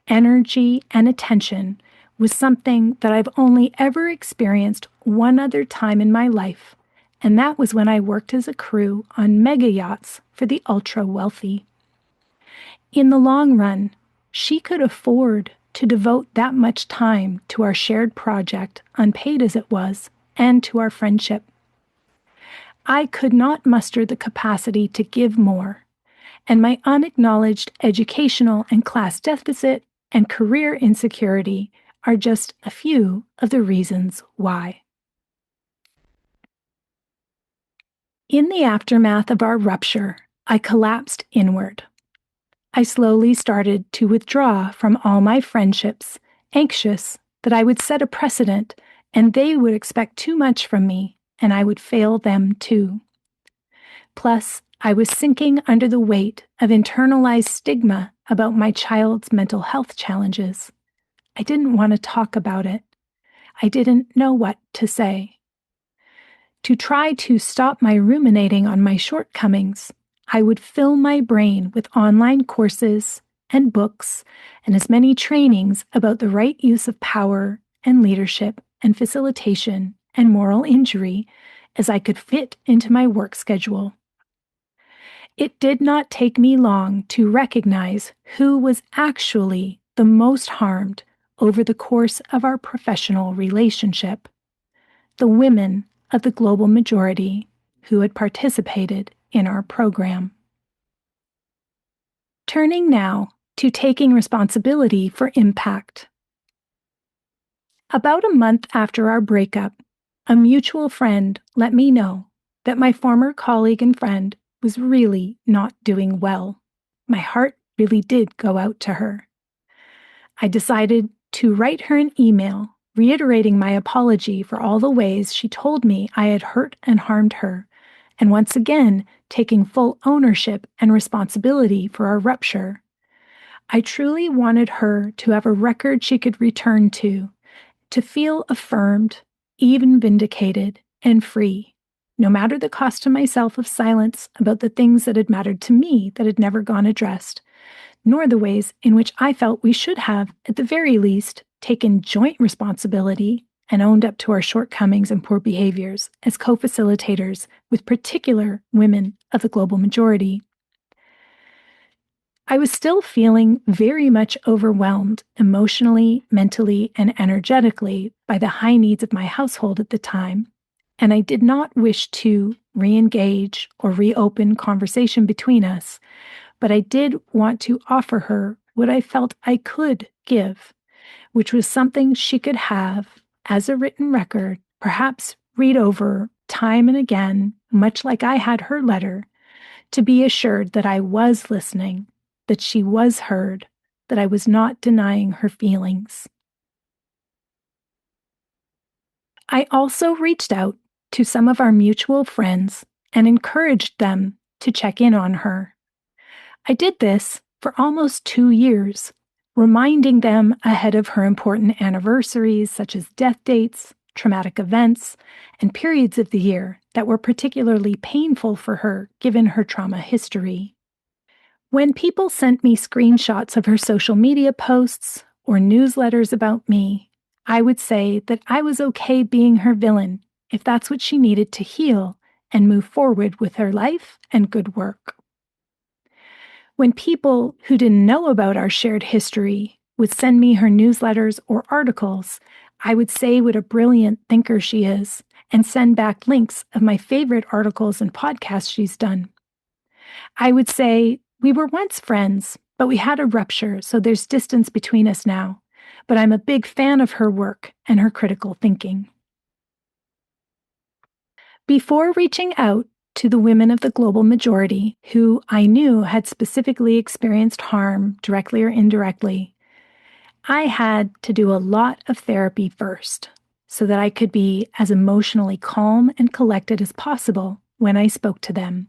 energy, and attention was something that I've only ever experienced one other time in my life, and that was when I worked as a crew on mega yachts for the ultra-wealthy. In the long run, she could afford to devote that much time to our shared project, unpaid as it was, and to our friendship. I could not muster the capacity to give more, and my unacknowledged educational and class deficit and career insecurity are just a few of the reasons why. In the aftermath of our rupture, I collapsed inward. I slowly started to withdraw from all my friendships, anxious that I would set a precedent and they would expect too much from me and I would fail them too. Plus, I was sinking under the weight of internalized stigma about my child's mental health challenges. I didn't want to talk about it. I didn't know what to say. To try to stop my ruminating on my shortcomings, I would fill my brain with online courses and books and as many trainings about the right use of power and leadership and facilitation and moral injury as I could fit into my work schedule. It did not take me long to recognize who was actually the most harmed over the course of our professional relationship: the women of the global majority who had participated in our program. Turning now to taking responsibility for impact. About a month after our breakup, a mutual friend let me know that my former colleague and friend was really not doing well. My heart really did go out to her. I decided to write her an email reiterating my apology for all the ways she told me I had hurt and harmed her, and once again taking full ownership and responsibility for our rupture. I truly wanted her to have a record she could return to feel affirmed, even vindicated, and free, no matter the cost to myself of silence about the things that had mattered to me that had never gone addressed, nor the ways in which I felt we should have, at the very least, taken joint responsibility and owned up to our shortcomings and poor behaviors as co-facilitators with particular women of the global majority. I was still feeling very much overwhelmed emotionally, mentally, and energetically by the high needs of my household at the time, and I did not wish to re-engage or reopen conversation between us, but I did want to offer her what I felt I could give, which was something she could have as a written record, perhaps read over time and again, much like I had her letter, to be assured that I was listening, that she was heard, that I was not denying her feelings. I also reached out to some of our mutual friends and encouraged them to check in on her. I did this for almost 2 years, reminding them ahead of her important anniversaries such as death dates, traumatic events, and periods of the year that were particularly painful for her given her trauma history. When people sent me screenshots of her social media posts or newsletters about me, I would say that I was okay being her villain if that's what she needed to heal and move forward with her life and good work. When people who didn't know about our shared history would send me her newsletters or articles, I would say what a brilliant thinker she is and send back links of my favorite articles and podcasts she's done. I would say, we were once friends, but we had a rupture, so there's distance between us now. But I'm a big fan of her work and her critical thinking. Before reaching out to the women of the global majority who I knew had specifically experienced harm, directly or indirectly, I had to do a lot of therapy first so that I could be as emotionally calm and collected as possible when I spoke to them.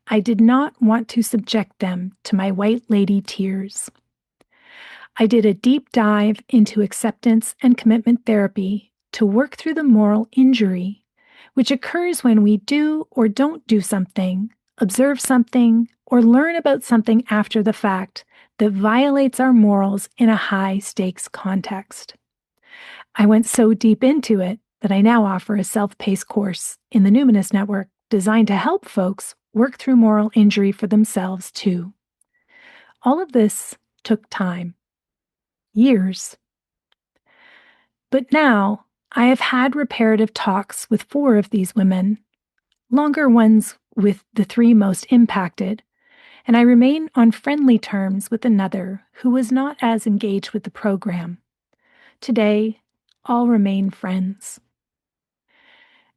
I did not want to subject them to my white lady tears. I did a deep dive into acceptance and commitment therapy to work through the moral injury, which occurs when we do or don't do something, observe something, or learn about something after the fact that violates our morals in a high-stakes context. I went so deep into it that I now offer a self-paced course in the Numinous Network designed to help folks work through moral injury for themselves too. All of this took time. Years. But now I have had reparative talks with 4 of these women, longer ones with the 3 most impacted, and I remain on friendly terms with another who was not as engaged with the program. Today, all remain friends.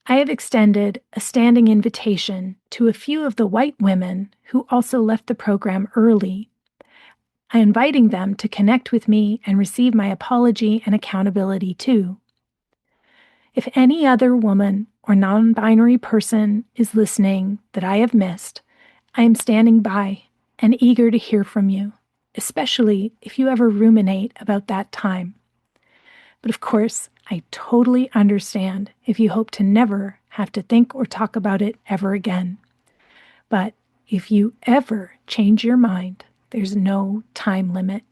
I have extended a standing invitation to a few of the white women who also left the program early. I'm inviting them to connect with me and receive my apology and accountability too. If any other woman or non-binary person is listening that I have missed, I am standing by and eager to hear from you, especially if you ever ruminate about that time. But of course, I totally understand if you hope to never have to think or talk about it ever again. But if you ever change your mind, there's no time limit.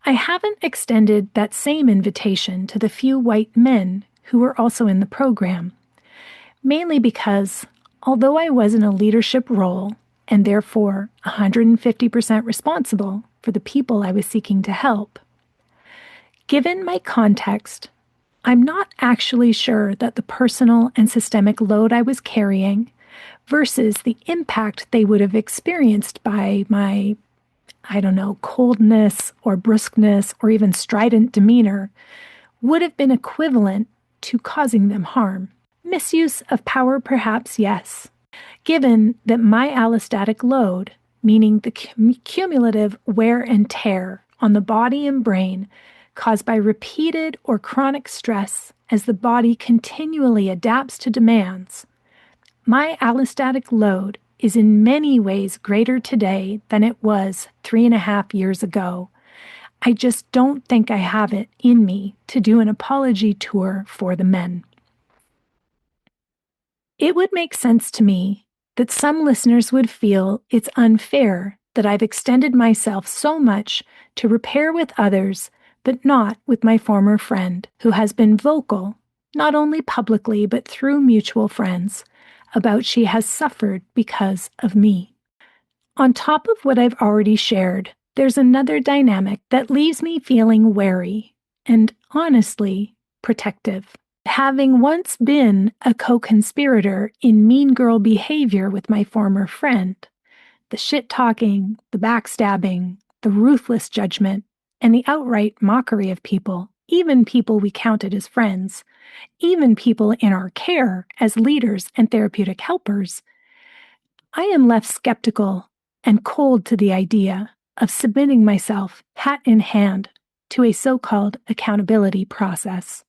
I haven't extended that same invitation to the few white men who were also in the program, mainly because, although I was in a leadership role and therefore 150% responsible for the people I was seeking to help, given my context, I'm not actually sure that the personal and systemic load I was carrying versus the impact they would have experienced by my, coldness or brusqueness or even strident demeanor would have been equivalent to causing them harm. Misuse of power, perhaps, yes, given that my allostatic load, meaning the cumulative wear and tear on the body and brain caused by repeated or chronic stress as the body continually adapts to demands, my allostatic load is in many ways greater today than it was 3.5 years ago. I just don't think I have it in me to do an apology tour for the men. It would make sense to me that some listeners would feel it's unfair that I've extended myself so much to repair with others, but not with my former friend, who has been vocal, not only publicly but through mutual friends, about she has suffered because of me. On top of what I've already shared, there's another dynamic that leaves me feeling wary and, honestly, protective. Having once been a co-conspirator in mean girl behavior with my former friend, the shit-talking, the backstabbing, the ruthless judgment, and the outright mockery of people, even people we counted as friends, even people in our care as leaders and therapeutic helpers, I am left skeptical and cold to the idea of submitting myself, hat in hand, to a so-called accountability process.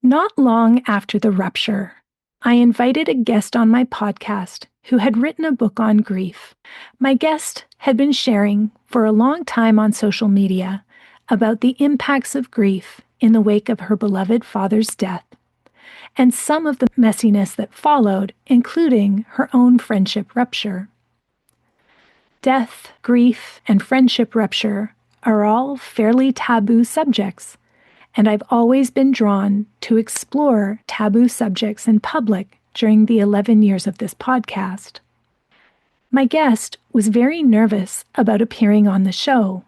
Not long after the rupture, I invited a guest on my podcast who had written a book on grief. My guest had been sharing for a long time on social media about the impacts of grief in the wake of her beloved father's death, and some of the messiness that followed, including her own friendship rupture. Death, grief, and friendship rupture are all fairly taboo subjects, and I've always been drawn to explore taboo subjects in public during the 11 years of this podcast. My guest was very nervous about appearing on the show.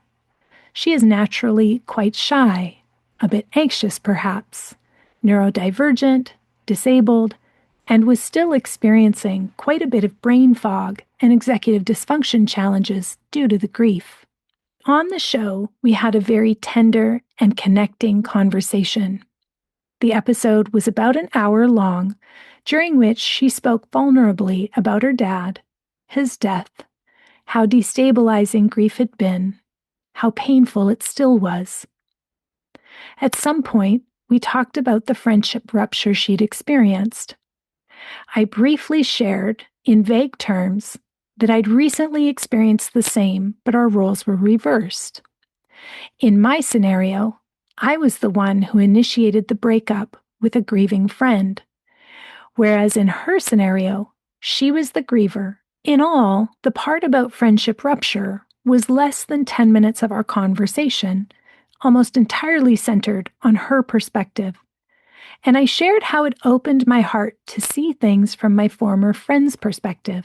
She is naturally quite shy, a bit anxious perhaps, neurodivergent, disabled, and was still experiencing quite a bit of brain fog and executive dysfunction challenges due to the grief. On the show, we had a very tender and connecting conversation. The episode was about an hour long, during which she spoke vulnerably about her dad, his death, how destabilizing grief had been, how painful it still was. At some point, we talked about the friendship rupture she'd experienced. I briefly shared, in vague terms, that I'd recently experienced the same, but our roles were reversed. In my scenario, I was the one who initiated the breakup with a grieving friend, whereas in her scenario, she was the griever. In all, the part about friendship rupture was less than 10 minutes of our conversation, almost entirely centered on her perspective. And I shared how it opened my heart to see things from my former friend's perspective.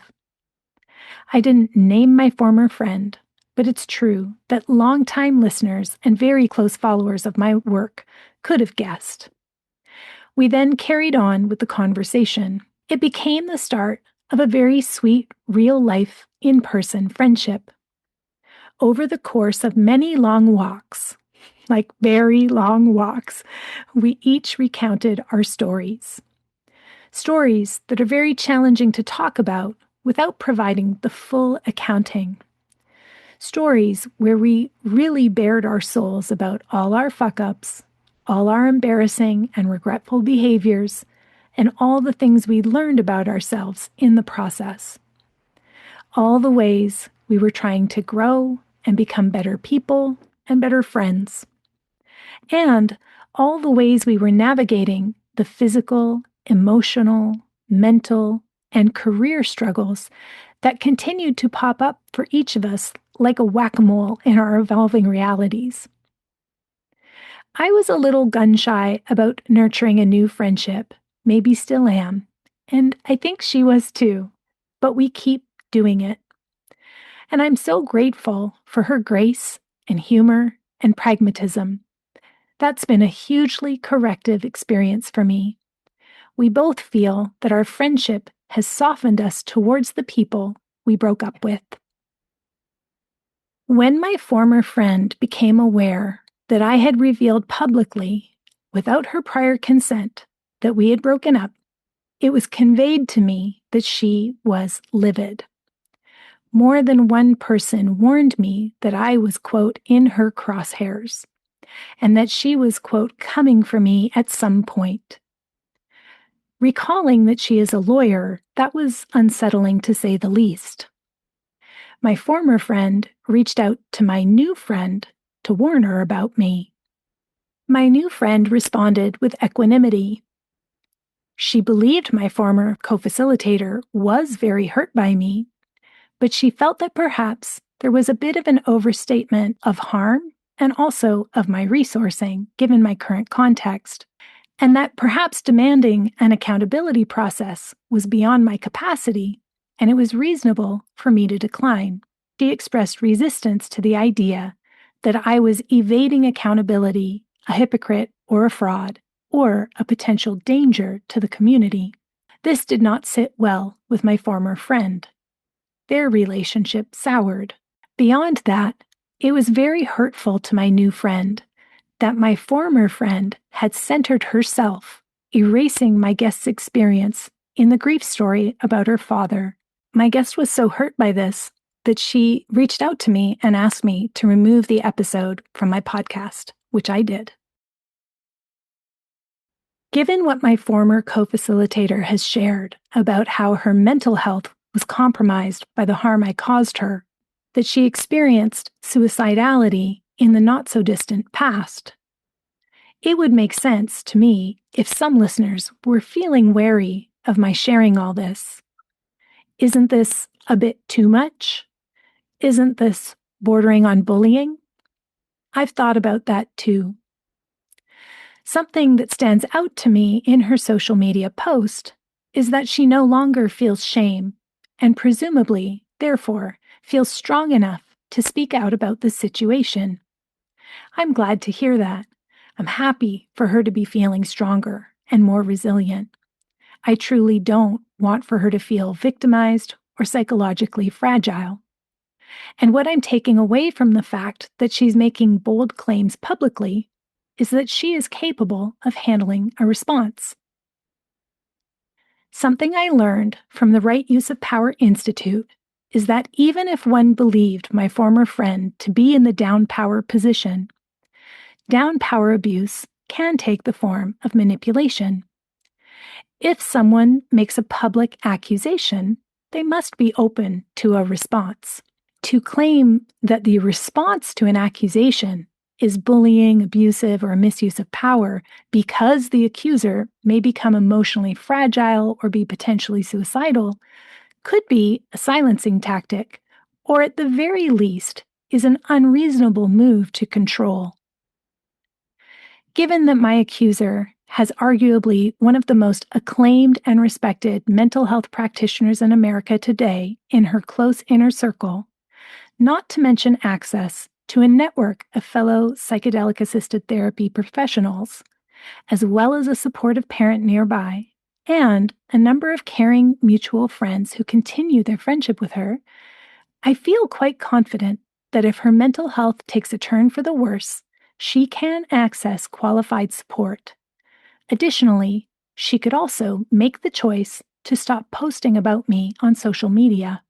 I didn't name my former friend, but it's true that longtime listeners and very close followers of my work could have guessed. We then carried on with the conversation. It became the start of a very sweet, real-life, in-person friendship. Over the course of many long walks, like very long walks, we each recounted our stories. Stories that are very challenging to talk about without providing the full accounting. Stories where we really bared our souls about all our fuck-ups, all our embarrassing and regretful behaviors, and all the things we learned about ourselves in the process. All the ways we were trying to grow and become better people and better friends. And all the ways we were navigating the physical, emotional, mental, and career struggles that continued to pop up for each of us like a whack-a-mole in our evolving realities. I was a little gun-shy about nurturing a new friendship, maybe still am, and I think she was too, but we keep doing it. And I'm so grateful for her grace and humor and pragmatism. That's been a hugely corrective experience for me. we both feel that our friendship has softened us towards the people we broke up with. When my former friend became aware that I had revealed publicly, without her prior consent, that we had broken up, it was conveyed to me that she was livid. More than one person warned me that I was, quote, in her crosshairs, and that she was, quote, coming for me at some point. Recalling that she is a lawyer, that was unsettling to say the least. My former friend reached out to my new friend to warn her about me. My new friend responded with equanimity. She believed my former co-facilitator was very hurt by me, but she felt that perhaps there was a bit of an overstatement of harm and also of my resourcing, given my current context, and that perhaps demanding an accountability process was beyond my capacity, and it was reasonable for me to decline. She expressed resistance to the idea that I was evading accountability, a hypocrite or a fraud, or a potential danger to the community. This did not sit well with my former friend. Their relationship soured. Beyond that, it was very hurtful to my new friend that my former friend had centered herself, erasing my guest's experience in the grief story about her father. My guest was so hurt by this that she reached out to me and asked me to remove the episode from my podcast, which I did. Given what my former co-facilitator has shared about how her mental health was compromised by the harm I caused her, that she experienced suicidality in the not-so-distant past, it would make sense to me if some listeners were feeling wary of my sharing all this. Isn't this a bit too much? Isn't this bordering on bullying? I've thought about that too. Something that stands out to me in her social media post is that she no longer feels shame and presumably, therefore, feels strong enough to speak out about this situation. I'm glad to hear that. I'm happy for her to be feeling stronger and more resilient. I truly don't want for her to feel victimized or psychologically fragile. And what I'm taking away from the fact that she's making bold claims publicly is that she is capable of handling a response. Something I learned from the Right Use of Power Institute is that even if one believed my former friend to be in the down power position, down power abuse can take the form of manipulation. If someone makes a public accusation, they must be open to a response. To claim that the response to an accusation is bullying, abusive, or a misuse of power because the accuser may become emotionally fragile or be potentially suicidal could be a silencing tactic, or at the very least is an unreasonable move to control. Given that my accuser has arguably one of the most acclaimed and respected mental health practitioners in America today in her close inner circle, not to mention access to a network of fellow psychedelic-assisted therapy professionals, as well as a supportive parent nearby, and a number of caring mutual friends who continue their friendship with her, I feel quite confident that if her mental health takes a turn for the worse, she can access qualified support. Additionally, she could also make the choice to stop posting about me on social media.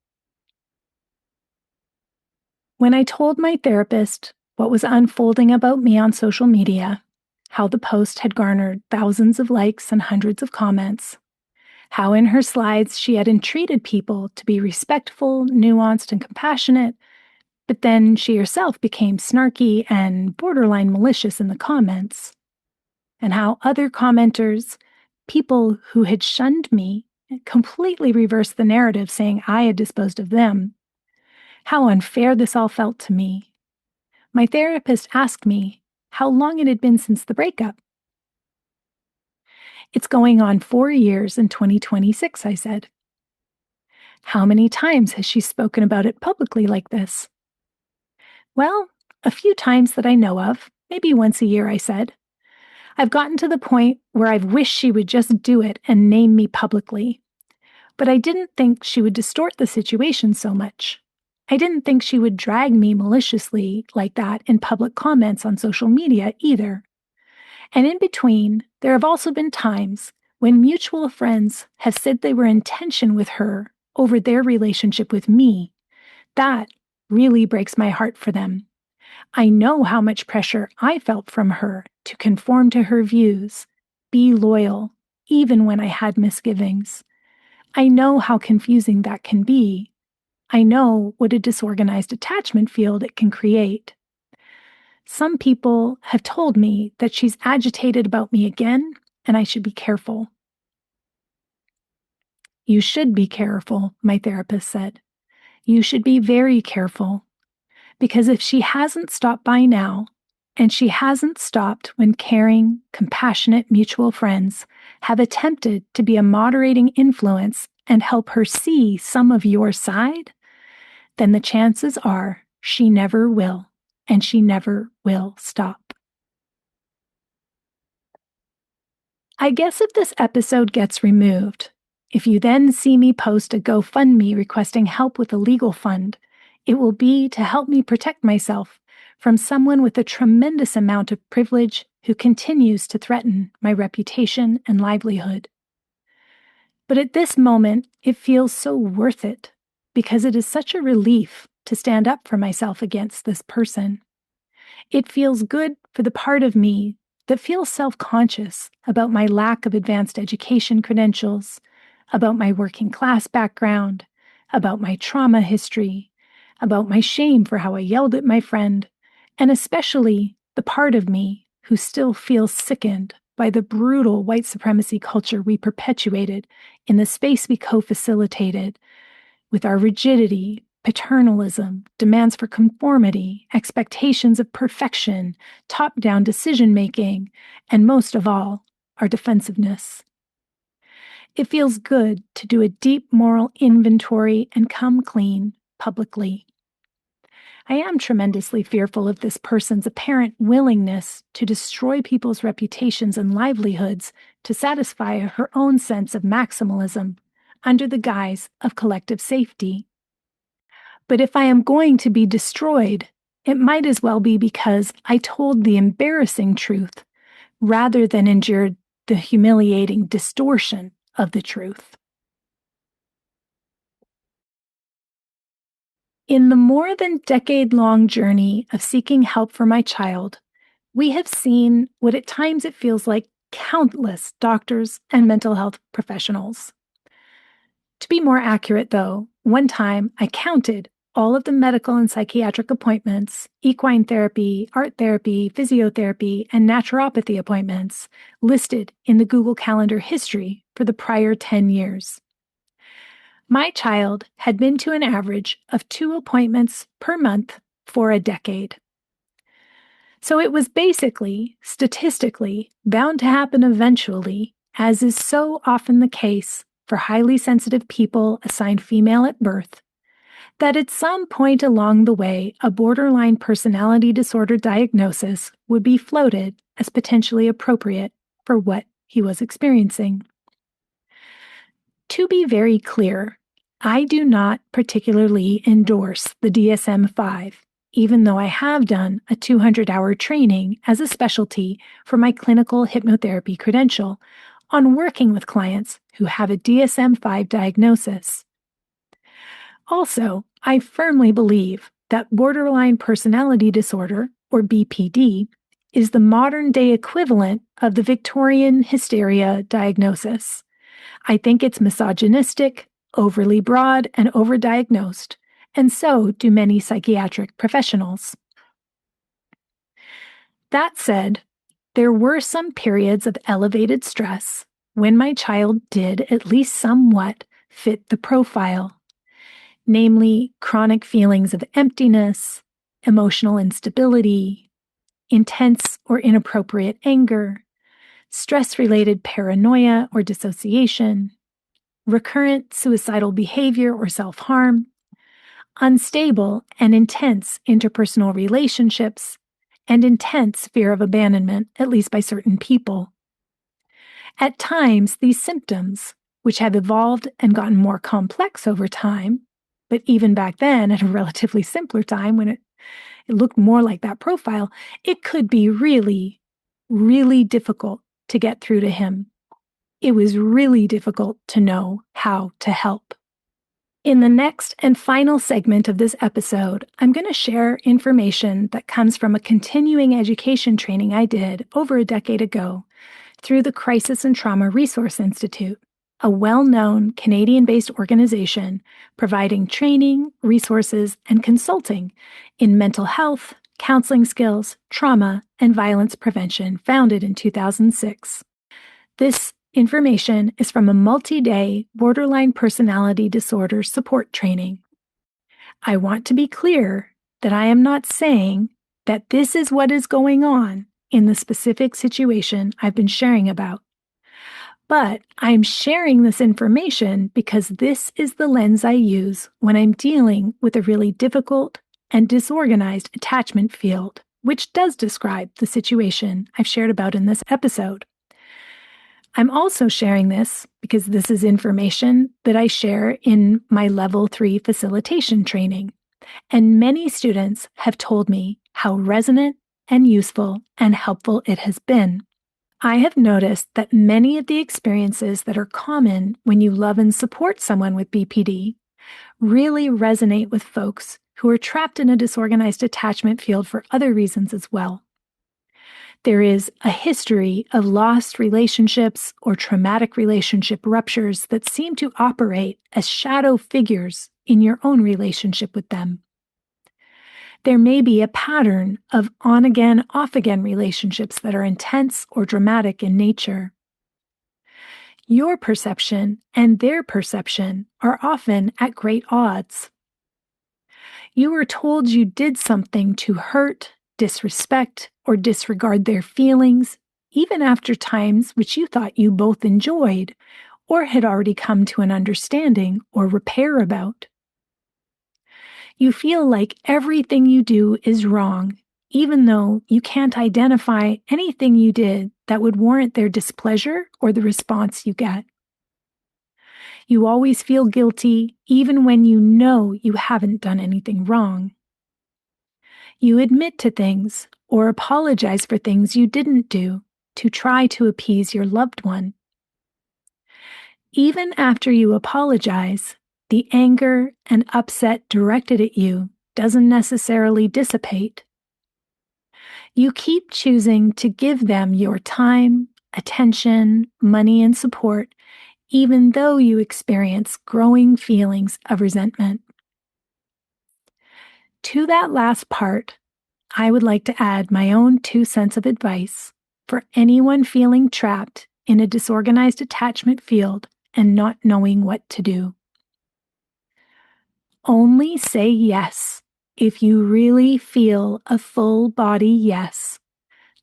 When I told my therapist what was unfolding about me on social media, how the post had garnered thousands of likes and hundreds of comments, how in her slides she had entreated people to be respectful, nuanced, and compassionate, but then she herself became snarky and borderline malicious in the comments, and how other commenters, people who had shunned me, completely reversed the narrative saying I had disposed of them. How unfair this all felt to me. My therapist asked me how long it had been since the breakup. It's going on 4 years in 2026, I said. How many times has she spoken about it publicly like this? Well, a few times that I know of, maybe once a year, I said. I've gotten to the point where I've wished she would just do it and name me publicly. But I didn't think she would distort the situation so much. I didn't think she would drag me maliciously like that in public comments on social media either. And in between, there have also been times when mutual friends have said they were in tension with her over their relationship with me. That really breaks my heart for them. I know how much pressure I felt from her to conform to her views, be loyal, even when I had misgivings. I know how confusing that can be. I know what a disorganized attachment field it can create. Some people have told me that she's agitated about me again, and I should be careful. You should be careful, my therapist said. You should be very careful. Because if she hasn't stopped by now, and she hasn't stopped when caring, compassionate mutual friends have attempted to be a moderating influence and help her see some of your side, then the chances are she never will, and she never will stop. I guess if this episode gets removed, if you then see me post a GoFundMe requesting help with a legal fund, it will be to help me protect myself from someone with a tremendous amount of privilege who continues to threaten my reputation and livelihood. But at this moment, it feels so worth it because it is such a relief to stand up for myself against this person. It feels good for the part of me that feels self-conscious about my lack of advanced education credentials, about my working class background, about my trauma history, about my shame for how I yelled at my friend, and especially the part of me who still feels sickened by the brutal white supremacy culture we perpetuated in the space we co-facilitated with our rigidity, paternalism, demands for conformity, expectations of perfection, top-down decision-making, and most of all, our defensiveness. It feels good to do a deep moral inventory and come clean publicly. I am tremendously fearful of this person's apparent willingness to destroy people's reputations and livelihoods to satisfy her own sense of maximalism under the guise of collective safety. But if I am going to be destroyed, it might as well be because I told the embarrassing truth rather than endured the humiliating distortion of the truth. In the more than decade-long journey of seeking help for my child, we have seen what at times it feels like countless doctors and mental health professionals. To be more accurate, though, one time I counted all of the medical and psychiatric appointments, equine therapy, art therapy, physiotherapy, and naturopathy appointments listed in the Google Calendar history for the prior 10 years. My child had been to an average of 2 appointments per month for a decade. So it was basically, statistically, bound to happen eventually, as is so often the case for highly sensitive people assigned female at birth, that at some point along the way, a borderline personality disorder diagnosis would be floated as potentially appropriate for what he was experiencing. To be very clear, I do not particularly endorse the DSM-5, even though I have done a 200-hour training as a specialty for my clinical hypnotherapy credential on working with clients who have a DSM-5 diagnosis. Also, I firmly believe that borderline personality disorder, or BPD, is the modern-day equivalent of the Victorian hysteria diagnosis. I think it's misogynistic, overly broad, and overdiagnosed, and so do many psychiatric professionals. That said, there were some periods of elevated stress when my child did at least somewhat fit the profile, namely chronic feelings of emptiness, emotional instability, intense or inappropriate anger, stress-related paranoia or dissociation, recurrent suicidal behavior or self-harm, unstable and intense interpersonal relationships, and intense fear of abandonment, at least by certain people. At times, these symptoms, which have evolved and gotten more complex over time, but even back then at a relatively simpler time when it looked more like that profile, it could be really, really difficult to get through to him. It was really difficult to know how to help. In the next and final segment of this episode, I'm going to share information that comes from a continuing education training I did over a decade ago through the Crisis and Trauma Resource Institute, a well-known Canadian-based organization providing training, resources, and consulting in mental health, counseling skills, trauma, and violence prevention, founded in 2006. This information is from a multi-day borderline personality disorder support training. I want to be clear that I am not saying that this is what is going on in the specific situation I've been sharing about. But I'm sharing this information because this is the lens I use when I'm dealing with a really difficult and disorganized attachment field, which does describe the situation I've shared about in this episode. I'm also sharing this because this is information that I share in my Level 3 facilitation training, and many students have told me how resonant and useful and helpful it has been. I have noticed that many of the experiences that are common when you love and support someone with BPD really resonate with folks who are trapped in a disorganized attachment field for other reasons as well. There is a history of lost relationships or traumatic relationship ruptures that seem to operate as shadow figures in your own relationship with them. There may be a pattern of on-again, off-again relationships that are intense or dramatic in nature. Your perception and their perception are often at great odds. You were told you did something to hurt, disrespect, or disregard their feelings, even after times which you thought you both enjoyed or had already come to an understanding or repair about. You feel like everything you do is wrong, even though you can't identify anything you did that would warrant their displeasure or the response you get. You always feel guilty, even when you know you haven't done anything wrong. You admit to things or apologize for things you didn't do to try to appease your loved one. Even after you apologize, the anger and upset directed at you doesn't necessarily dissipate. You keep choosing to give them your time, attention, money, and support, even though you experience growing feelings of resentment. To that last part, I would like to add my own 2 cents of advice for anyone feeling trapped in a disorganized attachment field and not knowing what to do. Only say yes if you really feel a full body yes,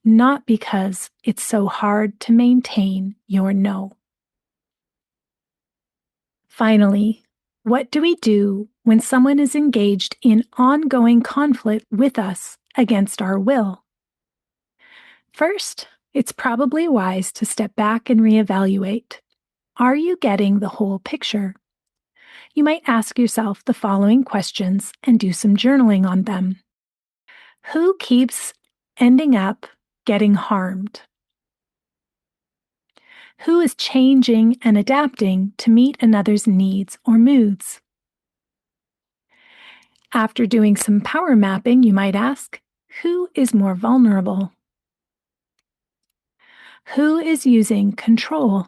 not because it's so hard to maintain your no. Finally, what do we do when someone is engaged in ongoing conflict with us against our will? First, it's probably wise to step back and reevaluate. Are you getting the whole picture? You might ask yourself the following questions and do some journaling on them. Who keeps ending up getting harmed? Who is changing and adapting to meet another's needs or moods? After doing some power mapping, you might ask, who is more vulnerable? Who is using control?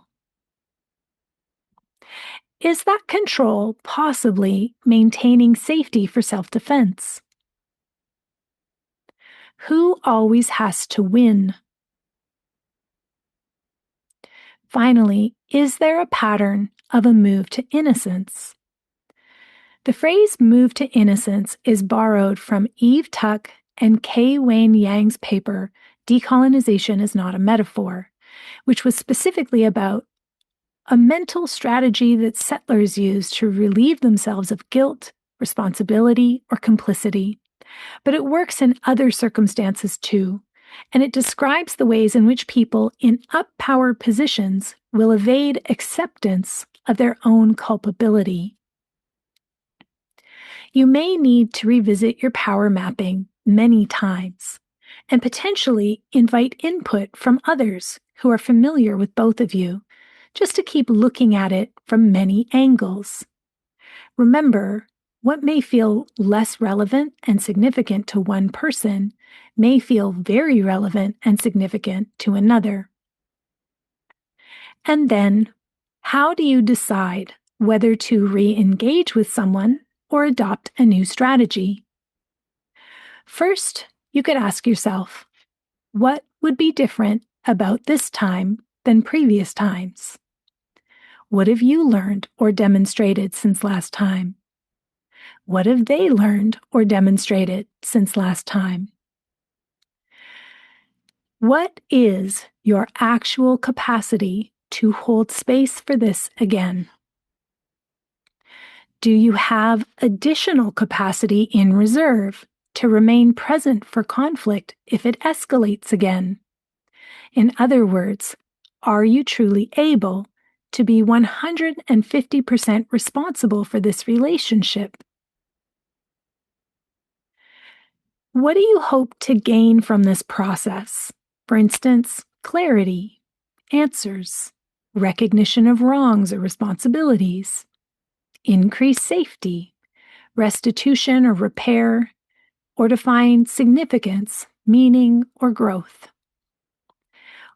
Is that control possibly maintaining safety for self-defense? Who always has to win? Finally, is there a pattern of a move to innocence? The phrase move to innocence is borrowed from Eve Tuck and Kay Wayne Yang's paper, Decolonization is Not a Metaphor, which was specifically about a mental strategy that settlers use to relieve themselves of guilt, responsibility, or complicity, But it works in other circumstances too, and it describes the ways in which people in up-powered positions will evade acceptance of their own culpability. You may need to revisit your power mapping many times and potentially invite input from others who are familiar with both of you, just to keep looking at it from many angles. Remember, what may feel less relevant and significant to one person may feel very relevant and significant to another. And then, how do you decide whether to re-engage with someone or adopt a new strategy? First, you could ask yourself, what would be different about this time than previous times? What have you learned or demonstrated since last time? What have they learned or demonstrated since last time? What is your actual capacity to hold space for this again? Do you have additional capacity in reserve to remain present for conflict if it escalates again? In other words, are you truly able to be 150% responsible for this relationship? What do you hope to gain from this process? For instance, clarity, answers, recognition of wrongs or responsibilities, increased safety, restitution or repair, or to find significance, meaning, or growth.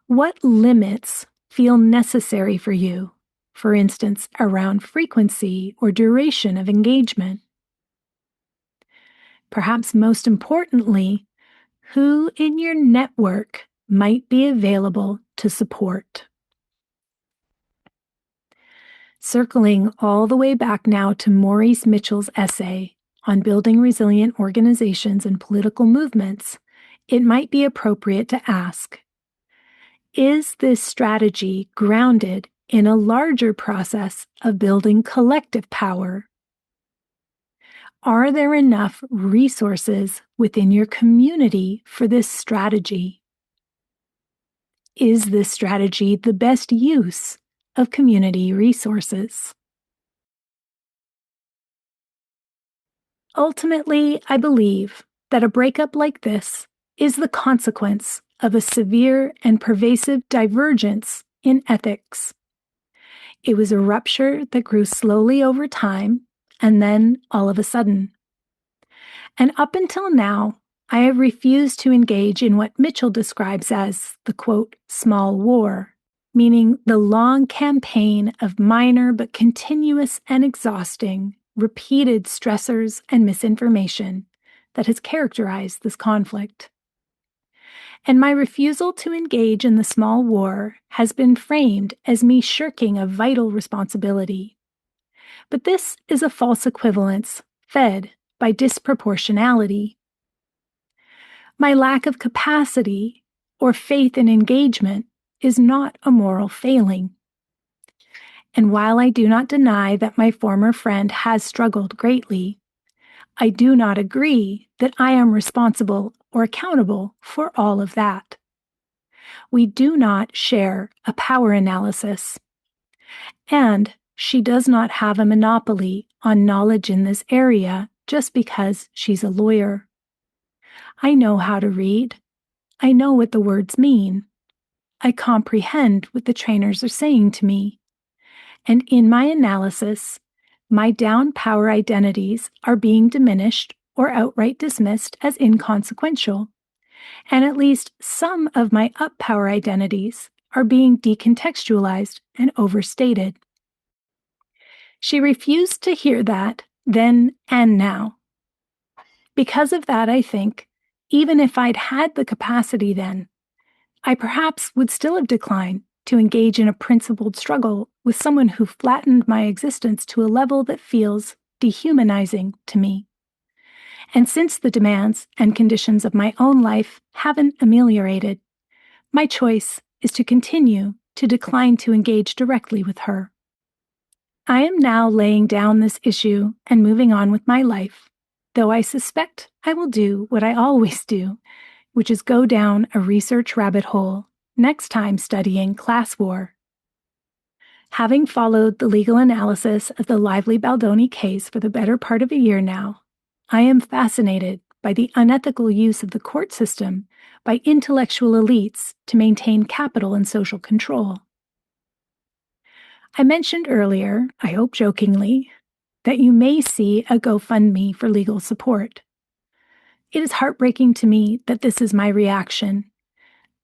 What limits feel necessary for you, for instance, around frequency or duration of engagement? Perhaps most importantly, who in your network might be available to support? Circling all the way back now to Maurice Mitchell's essay on building resilient organizations and political movements, it might be appropriate to ask, is this strategy grounded in a larger process of building collective power? Are there enough resources within your community for this strategy? Is this strategy the best use of community resources? Ultimately, I believe that a breakup like this is the consequence of a severe and pervasive divergence in ethics. It was a rupture that grew slowly over time and then all of a sudden. And up until now, I have refused to engage in what Mitchell describes as the, quote, small war, meaning the long campaign of minor but continuous and exhausting, repeated stressors and misinformation that has characterized this conflict. And my refusal to engage in the small war has been framed as me shirking a vital responsibility. But this is a false equivalence fed by disproportionality. My lack of capacity or faith in engagement is not a moral failing. And while I do not deny that my former friend has struggled greatly, I do not agree that I am responsible or accountable for all of that. We do not share a power analysis, and she does not have a monopoly on knowledge in this area just because she's a lawyer. I know how to read. I know what the words mean. I comprehend what the trainers are saying to me. And in my analysis, my down power identities are being diminished or outright dismissed as inconsequential. And at least some of my up power identities are being decontextualized and overstated. She refused to hear that then and now. Because of that, I think, even if I'd had the capacity then, I perhaps would still have declined to engage in a principled struggle with someone who flattened my existence to a level that feels dehumanizing to me. And since the demands and conditions of my own life haven't ameliorated, my choice is to continue to decline to engage directly with her. I am now laying down this issue and moving on with my life, though I suspect I will do what I always do, which is go down a research rabbit hole next time studying class war. Having followed the legal analysis of the Lively Baldoni case for the better part of a year now, I am fascinated by the unethical use of the court system by intellectual elites to maintain capital and social control. I mentioned earlier, I hope jokingly, that you may see a GoFundMe for legal support. It is heartbreaking to me that this is my reaction,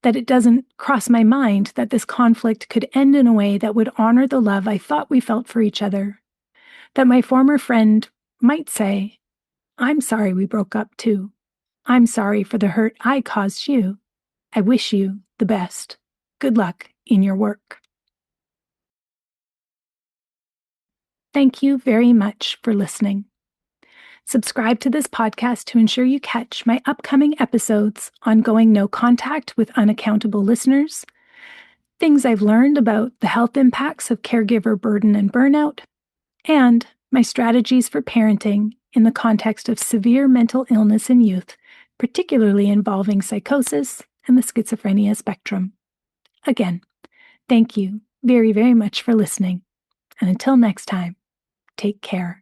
that it doesn't cross my mind that this conflict could end in a way that would honor the love I thought we felt for each other, that my former friend might say, "I'm sorry we broke up too. I'm sorry for the hurt I caused you. I wish you the best. Good luck in your work." Thank you very much for listening. Subscribe to this podcast to ensure you catch my upcoming episodes on going no contact with unaccountable listeners, things I've learned about the health impacts of caregiver burden and burnout, and my strategies for parenting in the context of severe mental illness in youth, particularly involving psychosis and the schizophrenia spectrum. Again, thank you very, very much for listening. And until next time, take care.